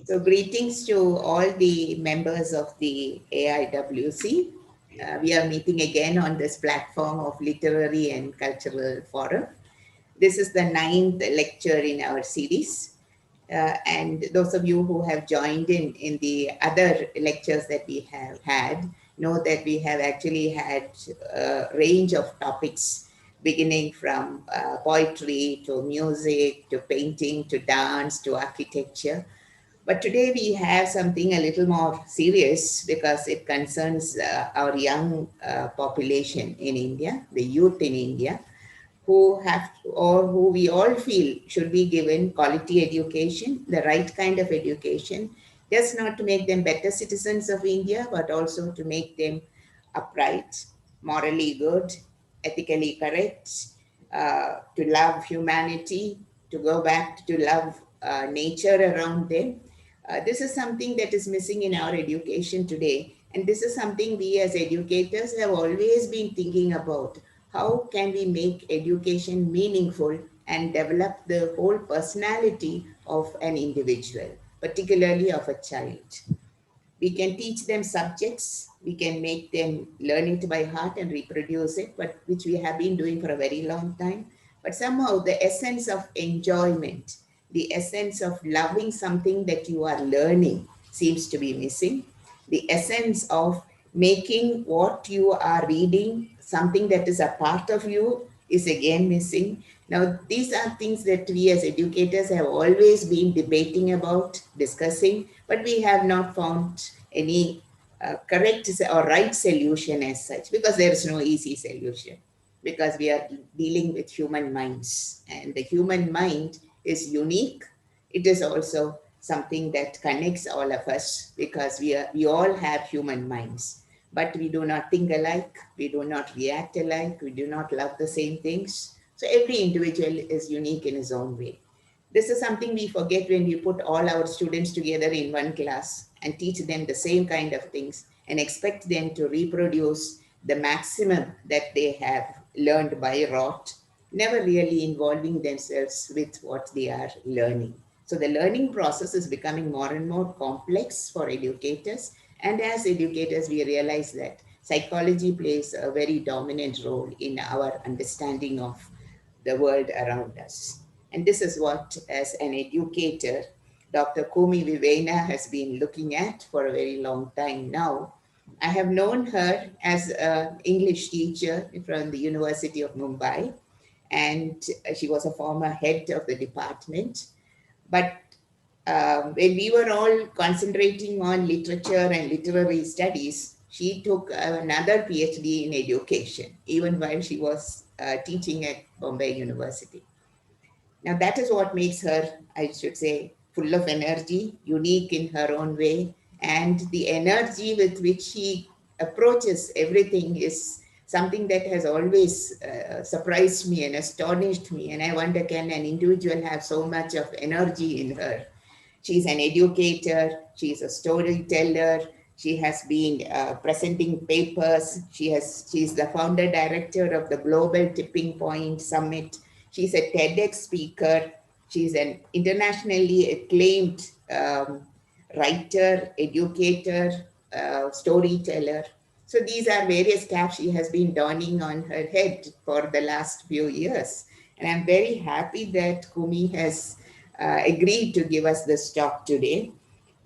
So greetings to all the members of the AIWC. We are meeting again on this platform of Literary and Cultural Forum. This is the 9th lecture in our series. And those of you who have joined in the other lectures that we have had know that we have actually had a range of topics beginning from poetry to music to painting to dance to architecture. But today we have something a little more serious because it concerns our young population in India, the youth in India, who have or who we all feel should be given quality education, the right kind of education, just not to make them better citizens of India, but also to make them upright, morally good, ethically correct, to love humanity, to go back to love nature around them. This is something that is missing in our education today. And this is something we as educators have always been thinking about. How can we make education meaningful and develop the whole personality of an individual, particularly of a child? We can teach them subjects, we can make them learn it by heart and reproduce it, but which we have been doing for a very long time. But somehow the essence of enjoyment, the essence of loving something that you are learning seems to be missing. The essence of making what you are reading something that is a part of you is again missing. Now, these are things that we as educators have always been debating about, discussing, but we have not found any correct or right solution as such, because there is no easy solution, because we are dealing with human minds, and the human mind is unique. It is also something that connects all of us, because we all have human minds, but we do not think alike, we do not react alike, we do not love the same things. So every individual is unique in his own way. This is something we forget when we put all our students together in one class and teach them the same kind of things and expect them to reproduce the maximum that they have learned by rote, never really involving themselves with what they are learning. So the learning process is becoming more and more complex for educators. And as educators, we realize that psychology plays a very dominant role in our understanding of the world around us. And this is what, as an educator, Dr. Kumi Vivena has been looking at for a very long time now. I have known her as an English teacher from the University of Mumbai, and she was a former head of the department. But when we were all concentrating on literature and literary studies, she took another PhD in education, even while she was teaching at Bombay University. Now, that is what makes her, I should say, full of energy, unique in her own way. And the energy with which she approaches everything is something that has always surprised me and astonished me. And I wonder, can an individual have so much of energy in her? She's an educator, she's a storyteller, she has been presenting papers, she's the founder director of the Global Tipping Point Summit, she's a TEDx speaker, she's an internationally acclaimed writer, educator, storyteller. So these are various caps she has been donning on her head for the last few years. And I'm very happy that Kumi has agreed to give us this talk today.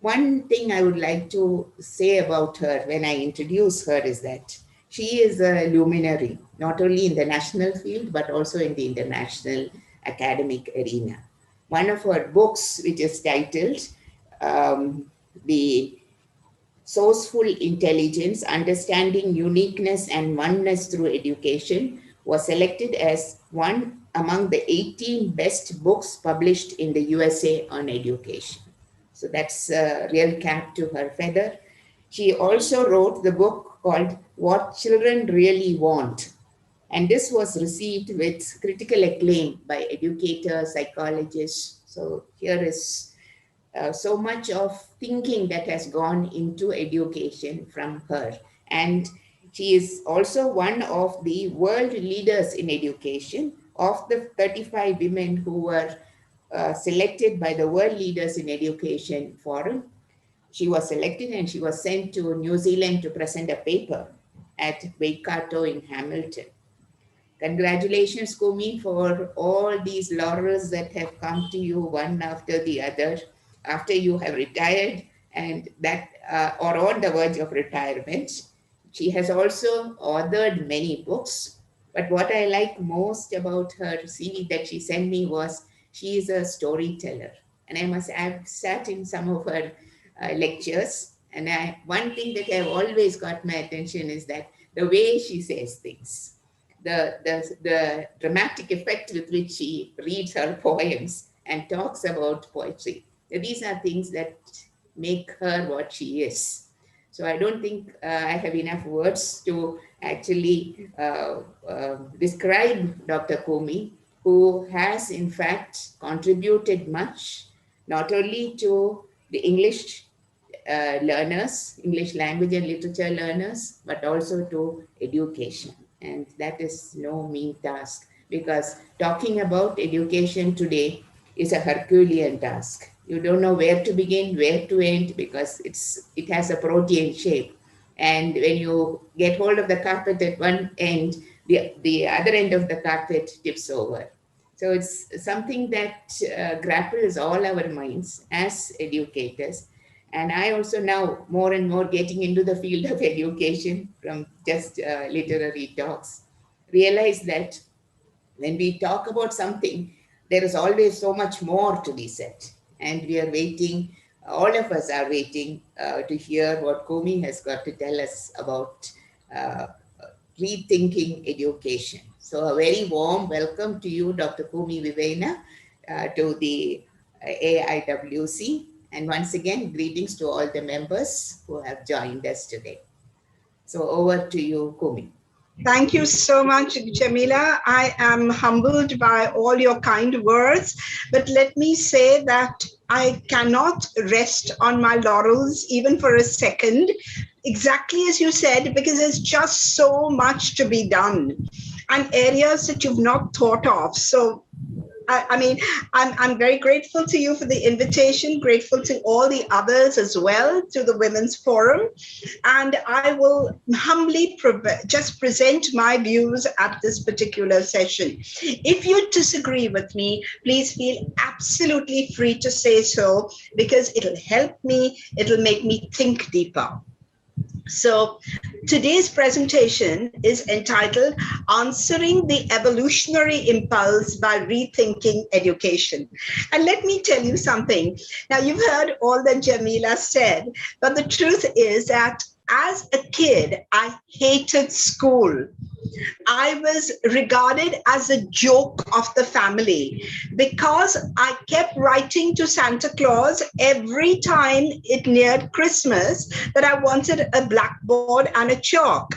One thing I would like to say about her when I introduce her is that she is a luminary, not only in the national field, but also in the international academic arena. One of her books, which is titled The Sourceful Intelligence, Understanding Uniqueness and Oneness Through Education, was selected as one among the 18 best books published in the USA on education. So that's a real cap to her feather. She also wrote the book called What Children Really Want. And this was received with critical acclaim by educators, psychologists. So here is so much of thinking that has gone into education from her. And she is also one of the world leaders in education. Of the 35 women who were selected by the World Leaders in Education Forum. She was selected and she was sent to New Zealand to present a paper at Waikato in Hamilton. Congratulations, Kumi, for all these laurels that have come to you one after the other after you have retired and that or on the verge of retirement. She has also authored many books, but what I like most about her CV that she sent me was she is a storyteller. And I've sat in some of her lectures, and one thing that have always got my attention is that the way she says things, the dramatic effect with which she reads her poems and talks about poetry. These are things that make her what she is. So I don't think I have enough words to actually describe Dr. Kumi, who has in fact contributed much, not only to the English learners, English language and literature learners, but also to education. And that is no mean task, because talking about education today is a Herculean task. You don't know where to begin, where to end, because it has a protean shape. And when you get hold of the carpet at one end, the other end of the carpet tips over. So it's something that grapples all our minds as educators. And I also now more and more getting into the field of education from just literary talks, realize that when we talk about something, there is always so much more to be said. And we are waiting, all of us are waiting to hear what Kumi has got to tell us about rethinking education. So a very warm welcome to you, Dr. Kumi Vivena, to the AIWC. And once again, greetings to all the members who have joined us today. So over to you, Kumi. Thank you so much, Jamila. I am humbled by all your kind words, but let me say that I cannot rest on my laurels even for a second, exactly as you said, because there's just so much to be done and areas that you've not thought of. So I'm very grateful to you for the invitation, grateful to all the others as well, to the Women's Forum. And I will humbly just present my views at this particular session. If you disagree with me, please feel absolutely free to say so, because it'll help me, it'll make me think deeper. So today's presentation is entitled Answering the Evolutionary Impulse by Rethinking Education. And let me tell you something. Now, you've heard all that Jamila said, but the truth is that as a kid, I hated school. I was regarded as a joke of the family because I kept writing to Santa Claus every time it neared Christmas that I wanted a blackboard and a chalk.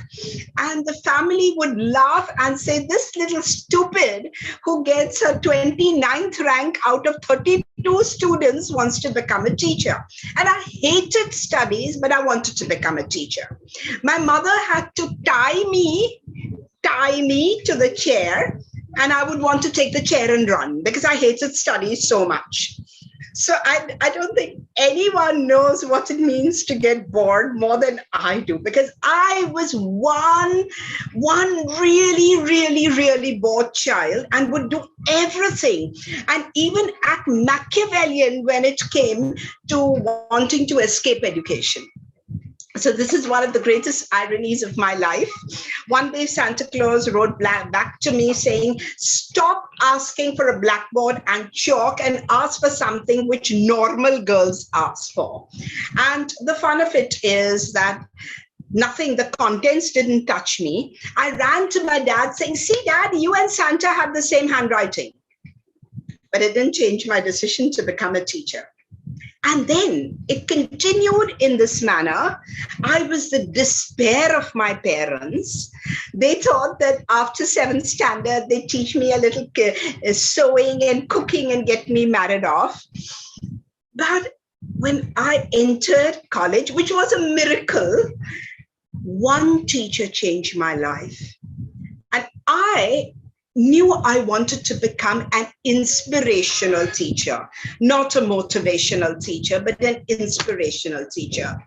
And the family would laugh and say, this little stupid who gets a 29th rank out of 32 students wants to become a teacher. And I hated studies, but I wanted to become a teacher. My mother had to tie me to the chair, and I would want to take the chair and run because I hated studies so much. So I don't think anyone knows what it means to get bored more than I do, because I was one really bored child and would do everything and even act Machiavellian when it came to wanting to escape education. So this is one of the greatest ironies of my life. One day, Santa Claus wrote back to me saying, stop asking for a blackboard and chalk and ask for something which normal girls ask for. And the fun of it is that nothing, the contents didn't touch me. I ran to my dad saying, see, Dad, you and Santa have the same handwriting. But it didn't change my decision to become a teacher. And then it continued in this manner. I was the despair of my parents. They thought that after 7th standard, they teach me a little sewing and cooking and get me married off. But when I entered college, which was a miracle, one teacher changed my life. And I knew I wanted to become an inspirational teacher, not a motivational teacher, but an inspirational teacher.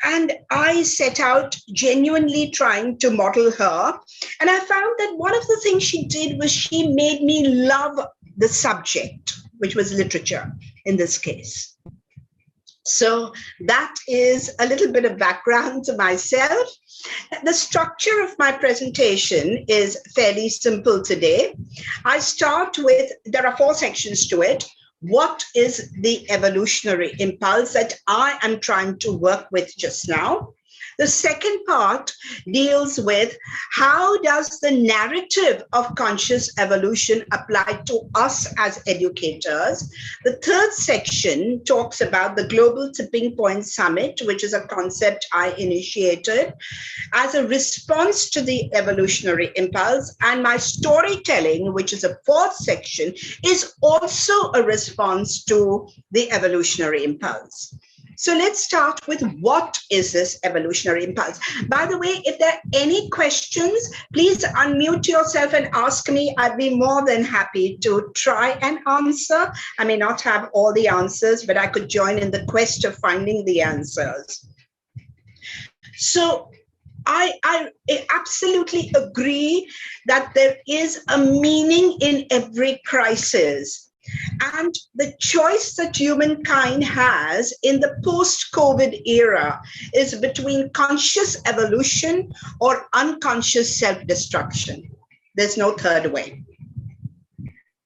And I set out genuinely trying to model her. And I found that one of the things she did was she made me love the subject, which was literature in this case. So that is a little bit of background to myself. The structure of my presentation is fairly simple today. I start with, there are 4 sections to it. What is the evolutionary impulse that I am trying to work with just now? The second part deals with how does the narrative of conscious evolution apply to us as educators? The third section talks about the Global Tipping Point Summit, which is a concept I initiated as a response to the evolutionary impulse. And my storytelling, which is a 4th section, is also a response to the evolutionary impulse. So let's start with what is this evolutionary impulse? By the way, if there are any questions, please unmute yourself and ask me. I'd be more than happy to try and answer. I may not have all the answers, but I could join in the quest of finding the answers. So I absolutely agree that there is a meaning in every crisis. And the choice that humankind has in the post-COVID era is between conscious evolution or unconscious self-destruction. There's no third way.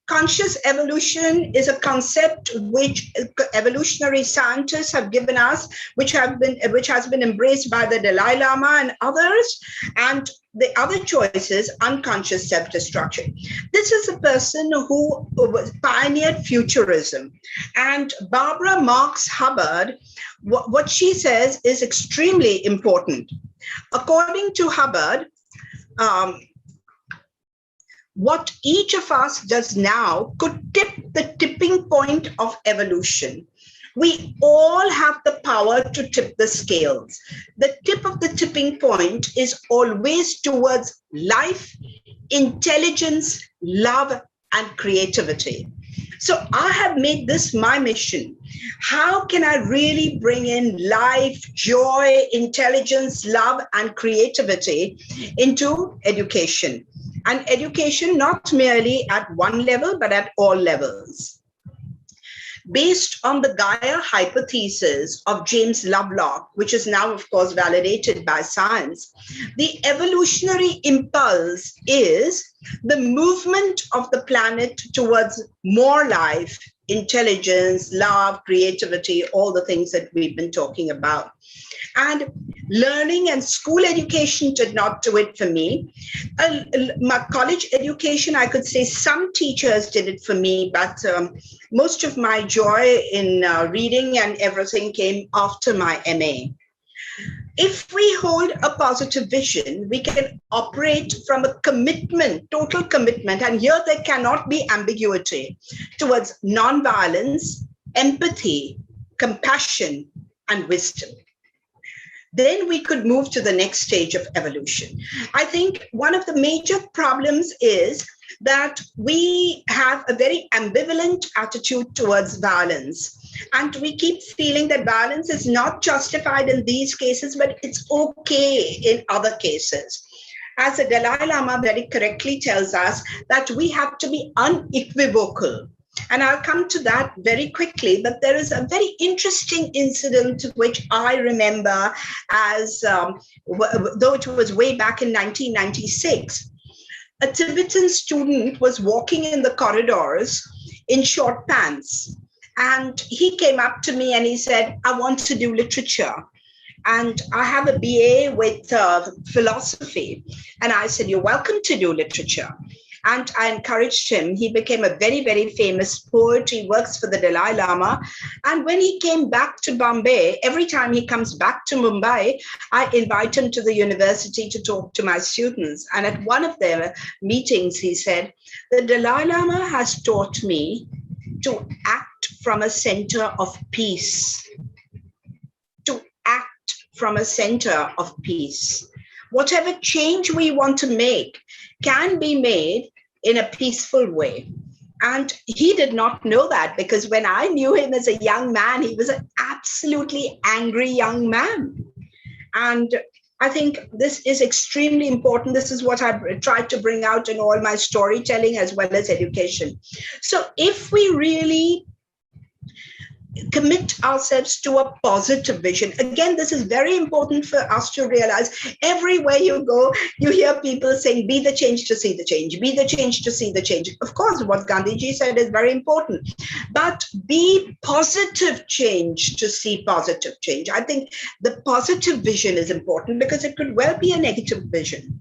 Conscious evolution is a concept which evolutionary scientists have given us, which has been embraced by the Dalai Lama and others. And the other choice is unconscious self-destruction. This is a person who pioneered futurism. And Barbara Marx Hubbard, what she says is extremely important. According to Hubbard, what each of us does now could tip the tipping point of evolution. We all have the power to tip the scales. The tip of the tipping point is always towards life, intelligence, love, and creativity. So I have made this my mission. How can I really bring in life, joy, intelligence, love, and creativity into education? And education not merely at one level, but at all levels. Based on the Gaia hypothesis of James Lovelock, which is now, of course, validated by science, the evolutionary impulse is the movement of the planet towards more life, intelligence, love, creativity, all the things that we've been talking about. And learning and school education did not do it for me. My college education, I could say some teachers did it for me, but most of my joy in reading and everything came after my MA. If we hold a positive vision, we can operate from a commitment, total commitment, and here there cannot be ambiguity, towards nonviolence, empathy, compassion, and wisdom. Then we could move to the next stage of evolution. I think one of the major problems is that we have a very ambivalent attitude towards violence. And we keep feeling that violence is not justified in these cases, but it's okay in other cases. As the Dalai Lama very correctly tells us, that we have to be unequivocal. And I'll come to that very quickly, but there is a very interesting incident which I remember as, though it was way back in 1996, a Tibetan student was walking in the corridors in short pants. And he came up to me and he said, I want to do literature. And I have a BA with philosophy. And I said, you're welcome to do literature. And I encouraged him. He became a very, very famous poet. He works for the Dalai Lama. And when he came back to Bombay, every time he comes back to Mumbai, I invite him to the university to talk to my students. And at one of their meetings, he said, the Dalai Lama has taught me to act from a center of peace. To act from a center of peace. Whatever change we want to make can be made in a peaceful way. And he did not know that, because when I knew him as a young man, he was an absolutely angry young man. And I think this is extremely important. This is what I tried to bring out in all my storytelling as well as education. So if we really commit ourselves to a positive vision. Again, this is very important for us to realize. Everywhere you go, you hear people saying, be the change to see the change, be the change to see the change. Of course, what Gandhiji said is very important, but be positive change to see positive change. I think the positive vision is important, because it could well be a negative vision.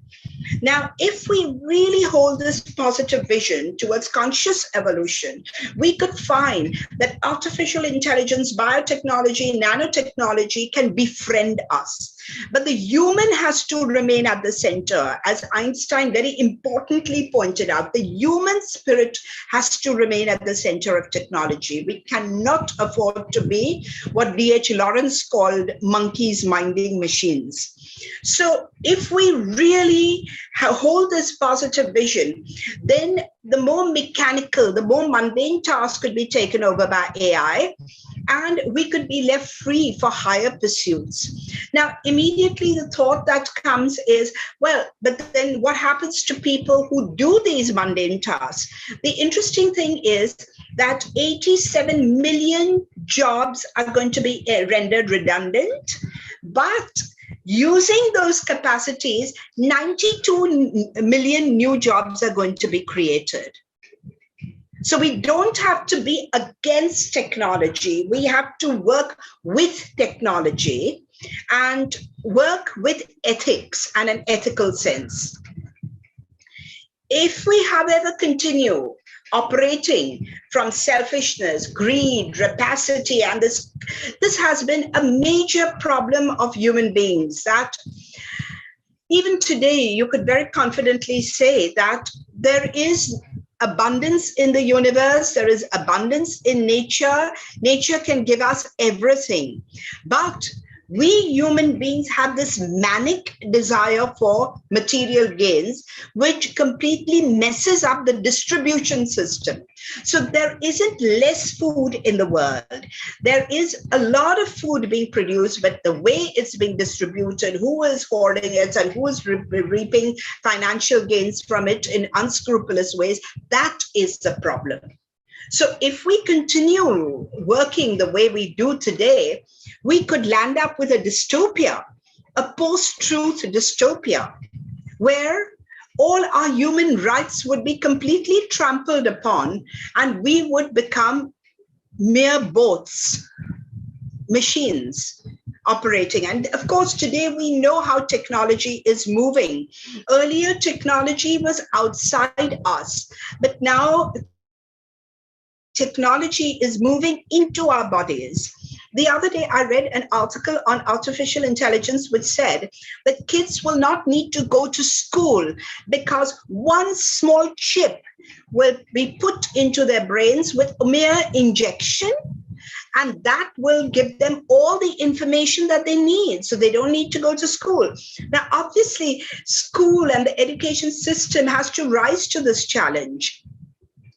Now, if we really hold this positive vision towards conscious evolution, we could find that artificial intelligence, biotechnology, nanotechnology can befriend us. But the human has to remain at the center. As Einstein very importantly pointed out, the human spirit has to remain at the center of technology. We cannot afford to be what D.H. Lawrence called monkeys minding machines. So if we really hold this positive vision, then the more mechanical, the more mundane tasks could be taken over by AI, and we could be left free for higher pursuits. Now, immediately the thought that comes is, well, but then what happens to people who do these mundane tasks? The interesting thing is that 87 million jobs are going to be rendered redundant, but using those capacities, 92 million new jobs are going to be created. So we don't have to be against technology. We have to work with technology and work with ethics and an ethical sense. If we, however, continue operating from selfishness, greed, rapacity, and this has been a major problem of human beings, that even today you could very confidently say that there is abundance in the universe, there is abundance in nature. Nature can give us everything, but we human beings have this manic desire for material gains, which completely messes up the distribution system. So there isn't less food in the world. There is a lot of food being produced, but the way it's being distributed, who is hoarding it and who is reaping financial gains from it in unscrupulous ways, that is the problem. So if we continue working the way we do today, we could land up with a dystopia, a post-truth dystopia, where all our human rights would be completely trampled upon, and we would become mere bots, machines operating. And of course, today we know how technology is moving. Earlier, technology was outside us, but now technology is moving into our bodies. The other day, I read an article on artificial intelligence which said that kids will not need to go to school because one small chip will be put into their brains with a mere injection, and that will give them all the information that they need, so they don't need to go to school. Now, obviously, school and the education system has to rise to this challenge.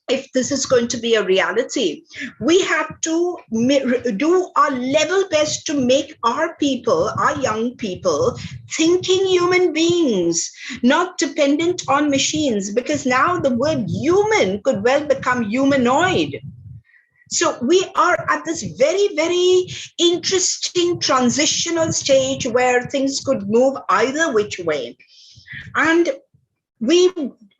If this is going to be a reality, we have to do our level best to make our people, our young people, thinking human beings, not dependent on machines, because now the word human could well become humanoid. So we are at this very, very interesting transitional stage where things could move either which way. And we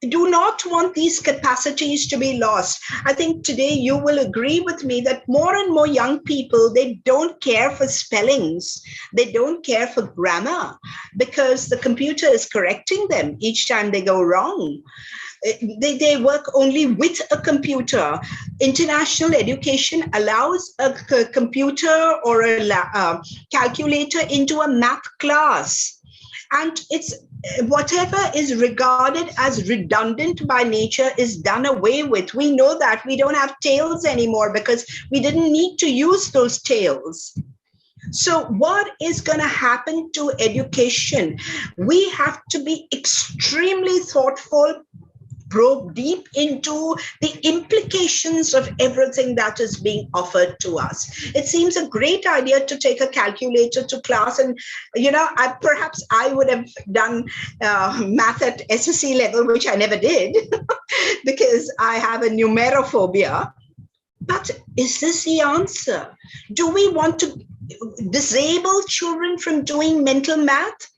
do not want these capacities to be lost. I think today you will agree with me that more and more young people, they don't care for spellings. They don't care for grammar because the computer is correcting them each time they go wrong. They work only with a computer. International education allows a computer or a calculator into a math class. And it's whatever is regarded as redundant by nature is done away with. We know that we don't have tails anymore because we didn't need to use those tails. So what is going to happen to education? We have to be extremely thoughtful probe deep into the implications of everything that is being offered to us. It seems a great idea to take a calculator to class, and perhaps I would have done math at SSC level, which I never did because I have a numerophobia. But is this the answer? Do we want to disable children from doing mental math?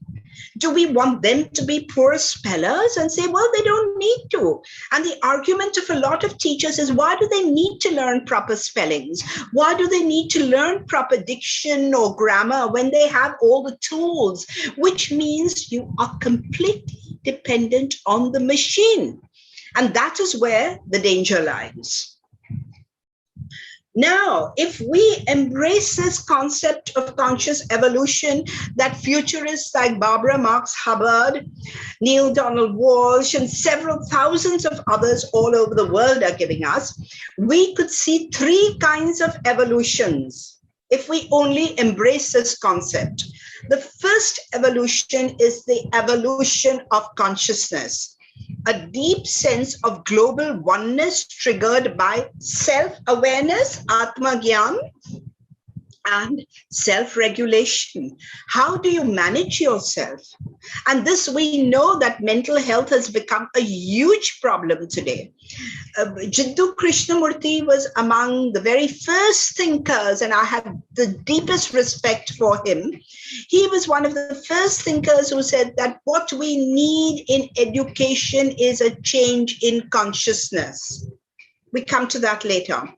Do we want them to be poor spellers and say, well, they don't need to? And the argument of a lot of teachers is, why do they need to learn proper spellings? Why do they need to learn proper diction or grammar when they have all the tools? Which means you are completely dependent on the machine. And that is where the danger lies. Now, if we embrace this concept of conscious evolution that futurists like Barbara Marx Hubbard, Neil Donald Walsh, and several thousands of others all over the world are giving us, we could see three kinds of evolutions if we only embrace this concept. The first evolution is the evolution of consciousness, a deep sense of global oneness triggered by self-awareness, Atma Gyan, and self-regulation. How do you manage yourself? And this, we know that mental health has become a huge problem today. Jiddu Krishnamurti was among the very first thinkers, and I had the deepest respect for him. He was one of the first thinkers who said that what we need in education is a change in consciousness. We come to that later.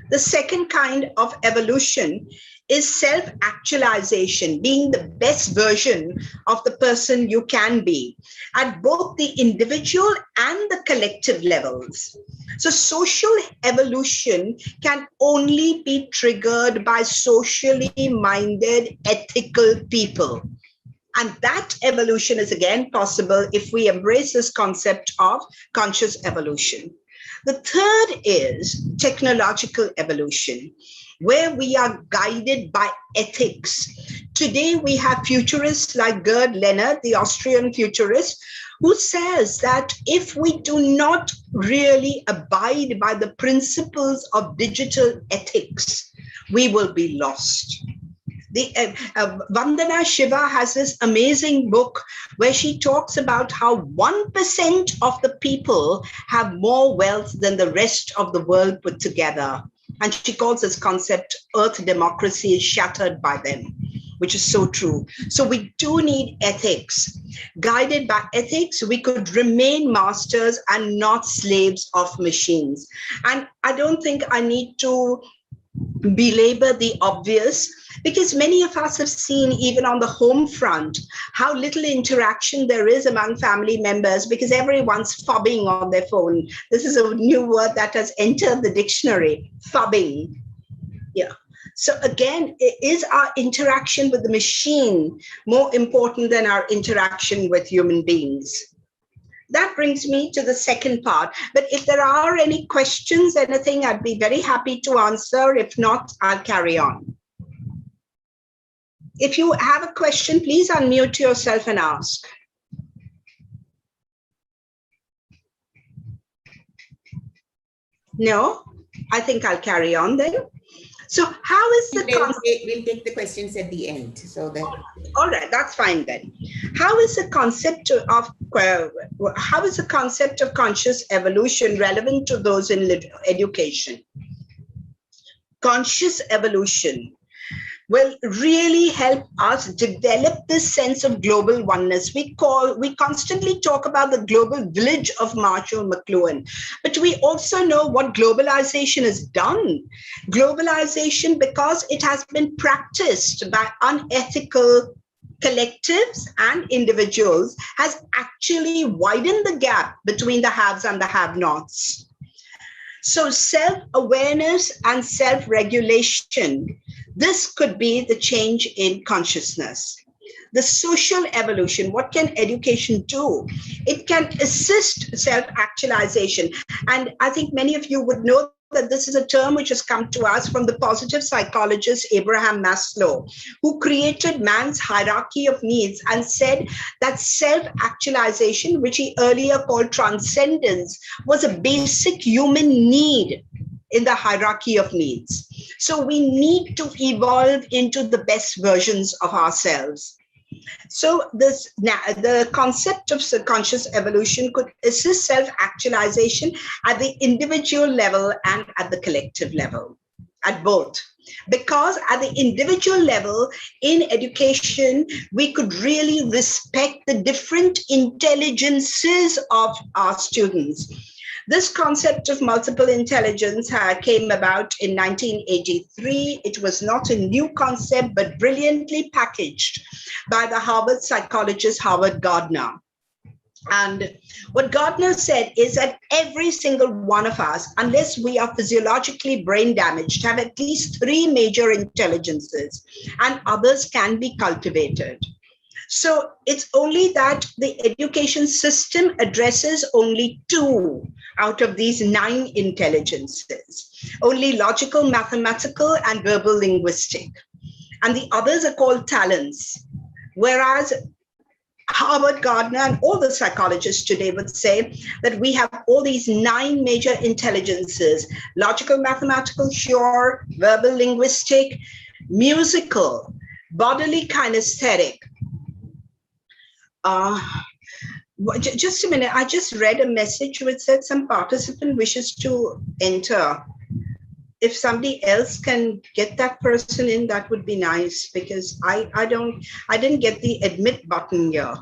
The second kind of evolution is self-actualization, being the best version of the person you can be at both the individual and the collective levels. So social evolution can only be triggered by socially minded, ethical people. And that evolution is again possible if we embrace this concept of conscious evolution. The third is technological evolution, where we are guided by ethics. Today, we have futurists like Gerd Leonard, the Austrian futurist, who says that if we do not really abide by the principles of digital ethics, we will be lost. Vandana Shiva has this amazing book where she talks about how 1% of the people have more wealth than the rest of the world put together. And she calls this concept Earth democracy is shattered by them, which is so true. So we do need ethics. Guided by ethics, we could remain masters and not slaves of machines. And I don't think I need to belabor the obvious, because many of us have seen, even on the home front, how little interaction there is among family members because everyone's fobbing on their phone. This is a new word that has entered the dictionary, fobbing. Yeah. So again, is our interaction with the machine more important than our interaction with human beings? That brings me to the second part. But if there are any questions, anything, I'd be very happy to answer. If not, I'll carry on. If you have a question, please unmute yourself and ask. No? I think I'll carry on then. So how is the concept? We'll take the questions at the end. So that. All right, that's fine then. How is the concept of conscious evolution relevant to those in education? Conscious evolution will really help us develop this sense of global oneness. We constantly talk about the global village of Marshall McLuhan, but we also know what globalization has done. Globalization, because it has been practiced by unethical collectives and individuals, has actually widened the gap between the haves and the have-nots. So self-awareness and self-regulation, this could be the change in consciousness. The social evolution, what can education do? It can assist self-actualization. And I think many of you would know that this is a term which has come to us from the positive psychologist Abraham Maslow, who created man's hierarchy of needs and said that self-actualization, which he earlier called transcendence, was a basic human need in the hierarchy of needs. So we need to evolve into the best versions of ourselves. So the concept of subconscious evolution could assist self-actualization at the individual level and at the collective level, at both. Because at the individual level in education, we could really respect the different intelligences of our students. This concept of multiple intelligence came about in 1983. It was not a new concept, but brilliantly packaged by the Harvard psychologist Howard Gardner. And what Gardner said is that every single one of us, unless we are physiologically brain damaged, have at least 3 major intelligences, and others can be cultivated. So it's only that the education system addresses only 2 out of these 9 intelligences, only logical, mathematical, and verbal linguistic. And the others are called talents. Whereas Howard Gardner and all the psychologists today would say that we have all these 9 major intelligences: logical, mathematical, sure, verbal, linguistic, musical, bodily, kinesthetic. Just a minute, I just read a message which said some participant wishes to enter. If somebody else can get that person in, that would be nice, because I didn't get the admit button here.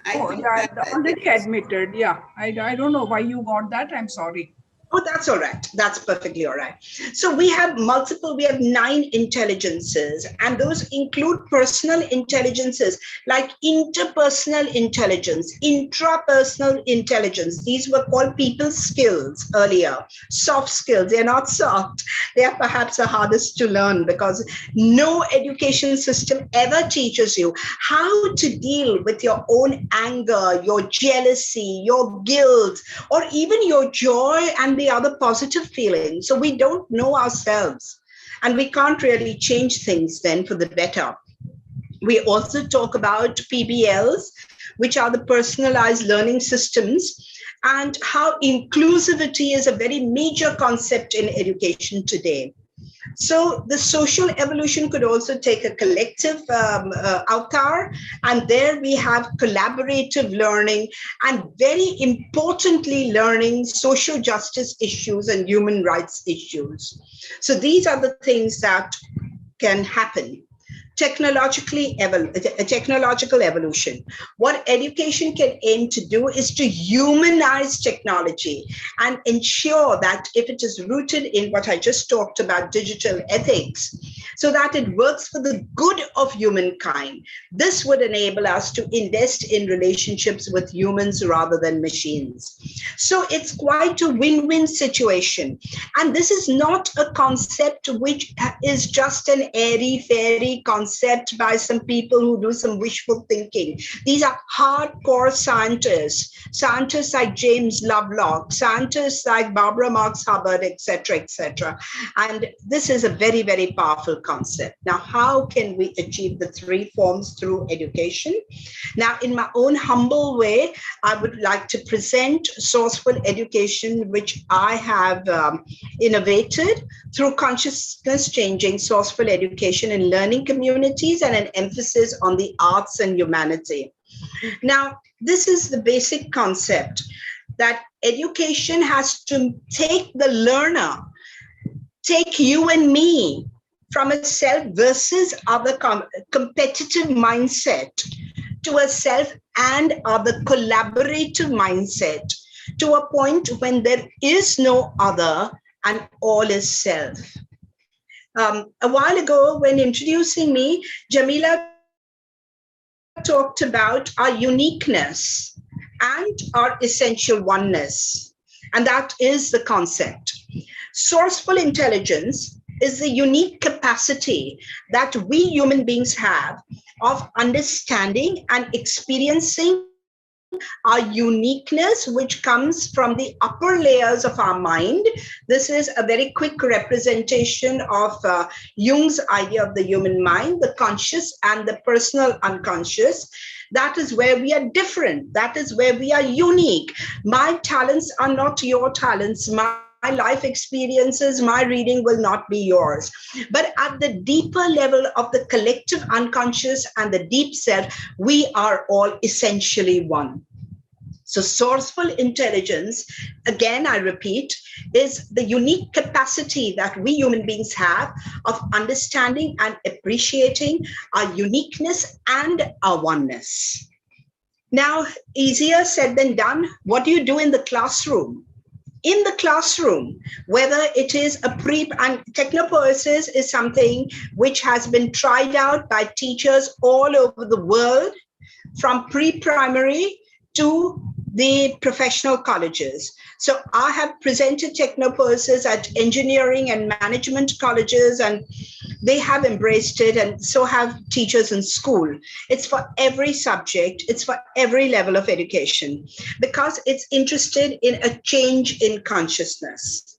I already admitted. Yeah, I don't know why you got that. I'm sorry. Oh, that's all right. That's perfectly all right. So we have 9 intelligences, and those include personal intelligences like interpersonal intelligence, intrapersonal intelligence. These were called people skills earlier, soft skills. They're not soft. They are perhaps the hardest to learn, because no education system ever teaches you how to deal with your own anger, your jealousy, your guilt, or even your joy and the other positive feelings. So we don't know ourselves, and we can't really change things then for the better. We also talk about PBLs, which are the personalized learning systems, and how inclusivity is a very major concept in education today. So the social evolution could also take a collective avatar, and there we have collaborative learning, and very importantly, learning social justice issues and human rights issues. So these are the things that can happen. Technological evolution. What education can aim to do is to humanize technology and ensure that if it is rooted in what I just talked about, digital ethics, so that it works for the good of humankind. This would enable us to invest in relationships with humans rather than machines. So it's quite a win-win situation. And this is not a concept which is just an airy-fairy concept by some people who do some wishful thinking. These are hardcore scientists like James Lovelock, scientists like Barbara Marx Hubbard, etc., etc. And this is a very, very powerful concept. Now, how can we achieve the 3 forms through education? Now, in my own humble way, I would like to present Sourceful Education, which I have innovated through consciousness changing Sourceful Education in learning communities and an emphasis on the arts and humanity. Now, this is the basic concept that education has to take the learner, take you and me from a self versus other competitive mindset to a self and other collaborative mindset, to a point when there is no other and all is self. A while ago, when introducing me, Jamila talked about our uniqueness and our essential oneness, and that is the concept. Sourceful intelligence is the unique capacity that we human beings have of understanding and experiencing our uniqueness, which comes from the upper layers of our mind. This is a very quick representation of Jung's idea of the human mind, the conscious and the personal unconscious. That is where we are different. That is where we are unique. My talents are not your talents. My life experiences, my reading will not be yours. But at the deeper level of the collective unconscious and the deep self, we are all essentially one. So sourceful intelligence, again, I repeat, is the unique capacity that we human beings have of understanding and appreciating our uniqueness and our oneness. Now, easier said than done. What do you do in the classroom? In the classroom, whether it is and TechnoPurse is something which has been tried out by teachers all over the world, from pre-primary to the professional colleges. So I have presented TechnoPurses at engineering and management colleges, and they have embraced it, and so have teachers in school. It's for every subject. It's for every level of education, because it's interested in a change in consciousness.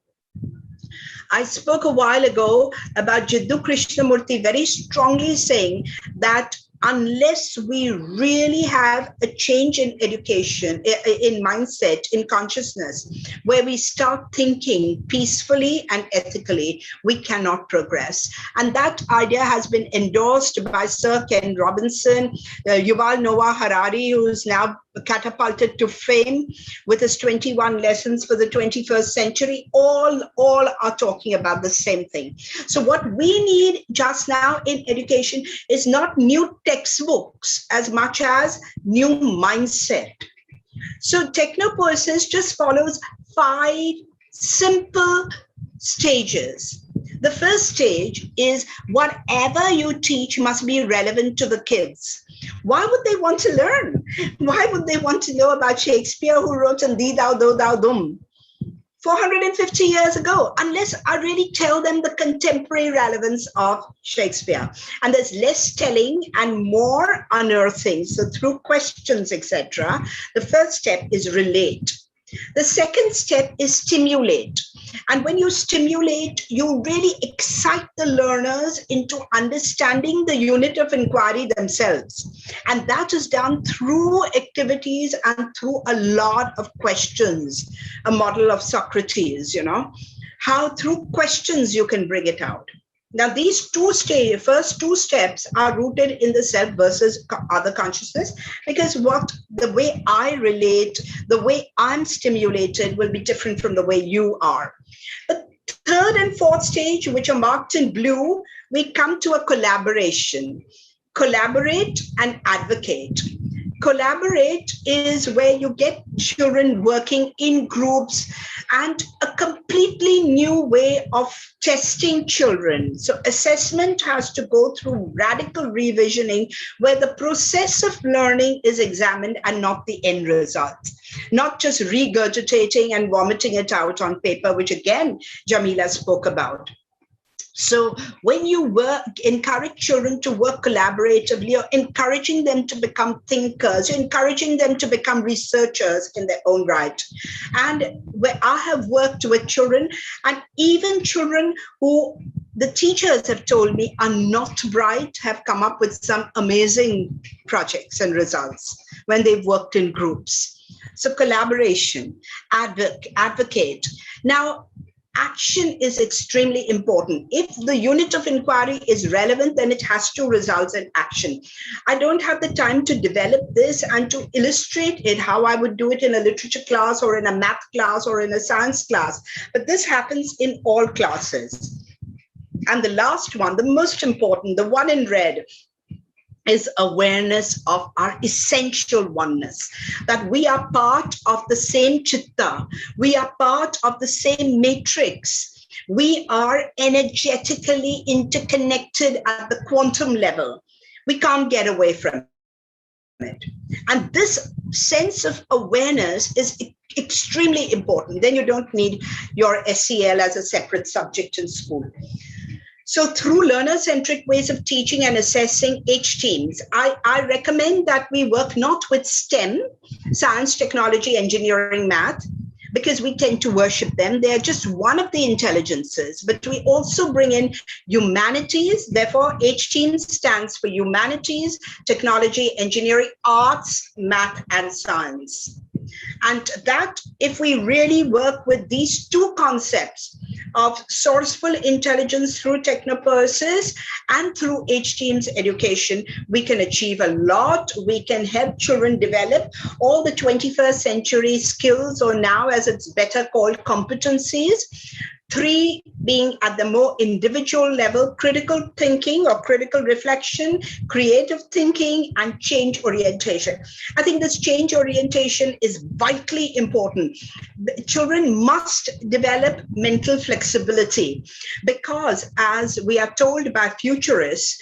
I spoke a while ago about Jiddu Krishnamurti very strongly saying that unless we really have a change in education, in mindset, in consciousness, where we start thinking peacefully and ethically, we cannot progress. And that idea has been endorsed by Sir Ken Robinson, Yuval Noah Harari, who's now catapulted to fame with his 21 lessons for the 21st century. All are talking about the same thing. So what we need just now in education is not new textbooks as much as new mindset. So TechnoPurse just follows 5 simple stages. The first stage is whatever you teach must be relevant to the kids. Why would they want to learn? Why would they want to know about Shakespeare, who wrote "And thee, thou, thou, thou, dum" 450 years ago, unless I really tell them the contemporary relevance of Shakespeare? And there's less telling and more unearthing. So through questions, etc. The first step is relate. The second step is stimulate. And when you stimulate, you really excite the learners into understanding the unit of inquiry themselves. And that is done through activities and through a lot of questions. A model of Socrates, how through questions you can bring it out. Now, these first two steps are rooted in the self versus other consciousness, because the way I relate, the way I'm stimulated will be different from the way you are. The third and fourth stage, which are marked in blue, we come to a collaboration. Collaborate and advocate. Collaborate is where you get children working in groups and a completely new way of testing children. So assessment has to go through radical revisioning, where the process of learning is examined and not the end result. Not just regurgitating and vomiting it out on paper, which again, Jamila spoke about. So when you encourage children to work collaboratively, you're encouraging them to become thinkers, you're encouraging them to become researchers in their own right. And where I have worked with children, and even children who the teachers have told me are not bright, have come up with some amazing projects and results when they've worked in groups. So collaboration, advocate. Now, action is extremely important. If the unit of inquiry is relevant, then it has to result in action. I don't have the time to develop this and to illustrate it, how I would do it in a literature class or in a math class or in a science class, but this happens in all classes. And the last one, the most important, the one in red, is awareness of our essential oneness, that we are part of the same chitta, we are part of the same matrix, we are energetically interconnected at the quantum level. We can't get away from it. And this sense of awareness is extremely important. Then you don't need your SEL as a separate subject in school. So through learner-centric ways of teaching and assessing H teams, I recommend that we work not with STEM, science, technology, engineering, math, because we tend to worship them. They are just one of the intelligences, but we also bring in humanities. Therefore, H team stands for humanities, technology, engineering, arts, math, and science. And that, if we really work with these two concepts of sourceful intelligence through TechnoPurses and through H teams education, we can achieve a lot. We can help children develop all the 21st century skills, or now as it's better called competencies. 3 being at the more individual level, critical thinking or critical reflection, creative thinking, and change orientation. I think this change orientation is vitally important. Children must develop mental flexibility because, as we are told by futurists,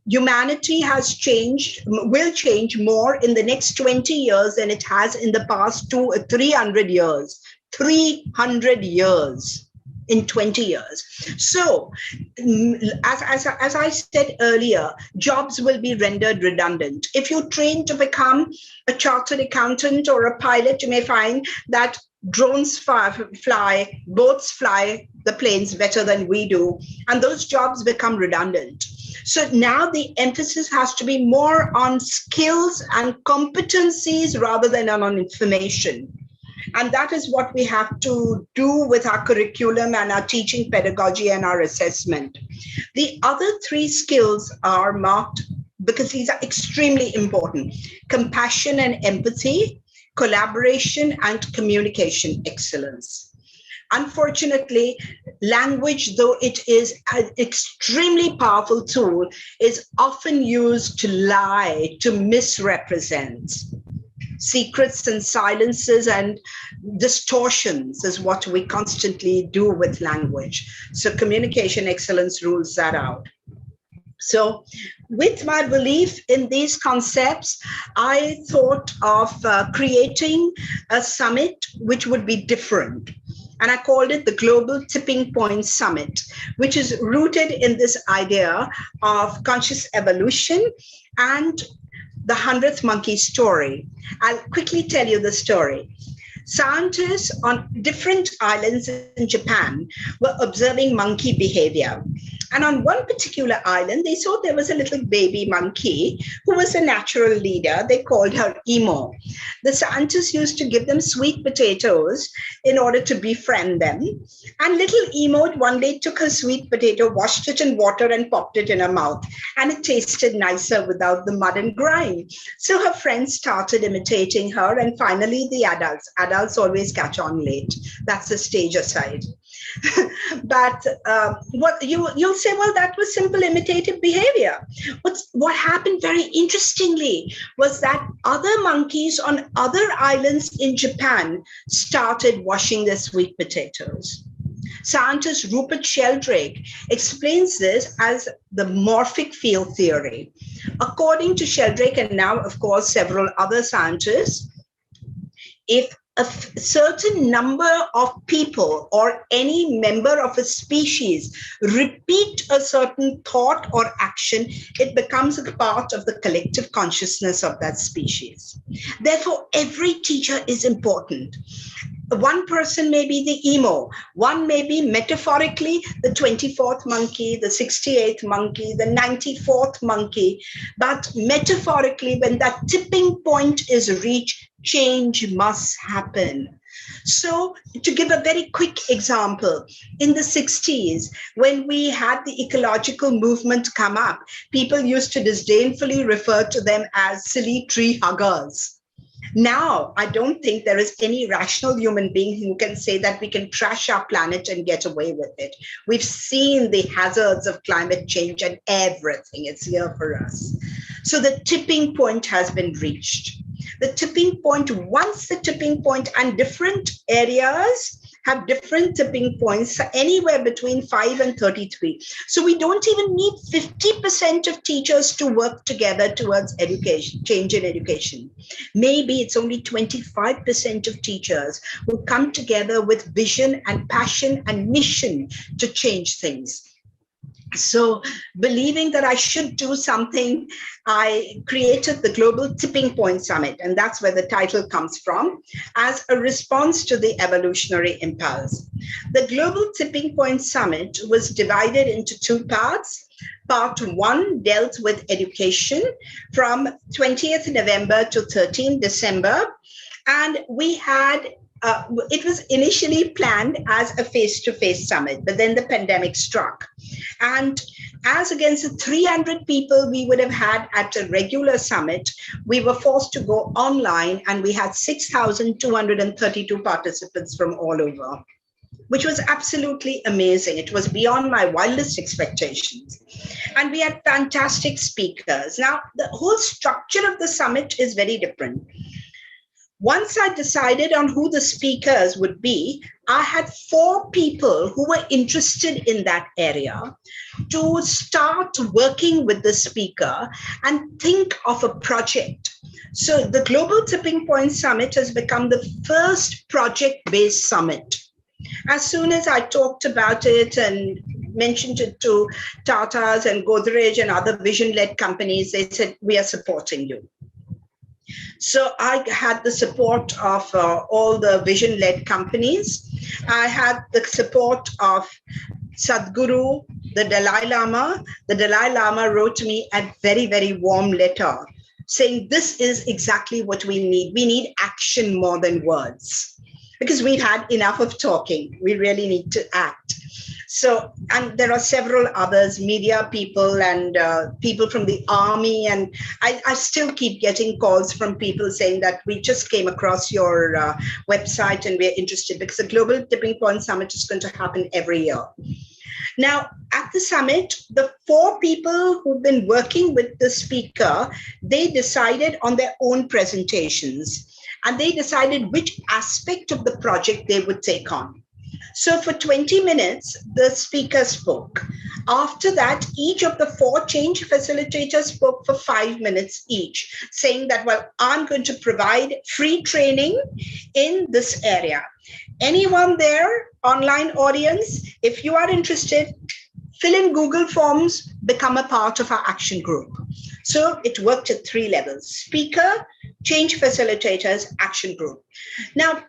humanity has changed, will change more in the next 20 years than it has in the past 300 years. 300 years. In 20 years. So, as I said earlier, jobs will be rendered redundant. If you train to become a chartered accountant or a pilot, you may find that drones fly, boats fly the planes better than we do, and those jobs become redundant. So now the emphasis has to be more on skills and competencies rather than on information. And that is what we have to do with our curriculum and our teaching pedagogy and our assessment. The other 3 skills are marked because these are extremely important: compassion and empathy, collaboration, and communication excellence. Unfortunately, language, though it is an extremely powerful tool, is often used to lie, to misrepresent. Secrets and silences and distortions is what we constantly do with language. So communication excellence rules that out. So with my belief in these concepts, I thought of creating a summit which would be different. And I called it the Global Tipping Point Summit, which is rooted in this idea of conscious evolution and the 100th monkey story. I'll quickly tell you the story. Scientists on different islands in Japan were observing monkey behavior. And on one particular island, they saw there was a little baby monkey who was a natural leader. They called her Emo. The scientists used to give them sweet potatoes in order to befriend them. And little Emo one day took her sweet potato, washed it in water, and popped it in her mouth. And it tasted nicer without the mud and grime. So her friends started imitating her. And finally, the adults always catch on late. That's the stage aside. But what you'll say, well, that was simple imitative behavior. What happened very interestingly was that other monkeys on other islands in Japan started washing their sweet potatoes. Scientist Rupert Sheldrake explains this as the morphic field theory. According to Sheldrake, and now, of course, several other scientists, if a certain number of people or any member of a species repeat a certain thought or action, it becomes a part of the collective consciousness of that species. Therefore, every teacher is important. One person may be the Emo, one may be metaphorically the 24th monkey, the 68th monkey, the 94th monkey, but metaphorically, when that tipping point is reached, change must happen. So to give a very quick example, in the 60s, when we had the ecological movement come up, people used to disdainfully refer to them as silly tree huggers. Now, I don't think there is any rational human being who can say that we can trash our planet and get away with it. We've seen the hazards of climate change and everything is here for us. So the tipping point has been reached. The tipping point, once the tipping point, and different areas have different tipping points, anywhere between 5 and 33. So we don't even need 50% of teachers to work together towards education, change in education. Maybe it's only 25% of teachers who come together with vision and passion and mission to change things. So believing that I should do something, I created the Global Tipping Point Summit, and that's where the title comes from, as a response to the evolutionary impulse. The Global Tipping Point Summit was divided into two parts. Part one dealt with education from 20th November to 13th December, and we had it was initially planned as a face-to-face summit, but then the pandemic struck. And as against the 300 people we would have had at a regular summit, we were forced to go online, and we had 6,232 participants from all over, which was absolutely amazing. It was beyond my wildest expectations. And we had fantastic speakers. Now, the whole structure of the summit is very different. Once I decided on who the speakers would be, I had 4 people who were interested in that area to start working with the speaker and think of a project. So the Global Tipping Point Summit has become the first project-based summit. As soon as I talked about it and mentioned it to Tata's and Godrej and other vision-led companies, they said, we are supporting you. So I had the support of all the vision-led companies. I had the support of Sadhguru, the Dalai Lama. The Dalai Lama wrote me a very, very warm letter saying, this is exactly what we need. We need action more than words, because we've had enough of talking. We really need to act. So, and there are several others, media people and people from the army. And I still keep getting calls from people saying that we just came across your website and we're interested, because the Global Tipping Point Summit is going to happen every year. Now, at the summit, the 4 people who've been working with the speaker, they decided on their own presentations, and they decided which aspect of the project they would take on. So for 20 minutes, the speaker spoke. After that, each of the 4 change facilitators spoke for 5 minutes each, saying that, well, I'm going to provide free training in this area. Anyone there, online audience, if you are interested, fill in Google Forms, become a part of our action group. So it worked at 3 levels: speaker, change facilitators, action group. Now,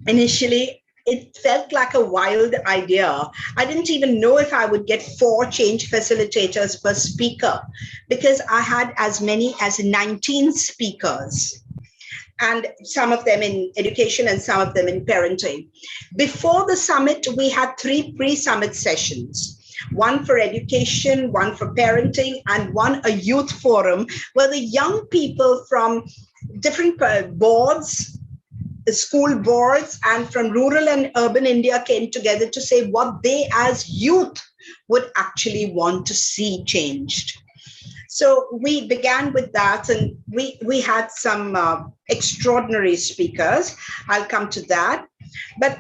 initially, it felt like a wild idea. I didn't even know if I would get 4 change facilitators per speaker, because I had as many as 19 speakers, and some of them in education and some of them in parenting. Before the summit, we had 3 pre-summit sessions. One for education, one for parenting, and one a youth forum, where the young people from different boards, school boards, and from rural and urban India came together to say what they as youth would actually want to see changed. So we began with that, and we had some extraordinary speakers. I'll come to that. But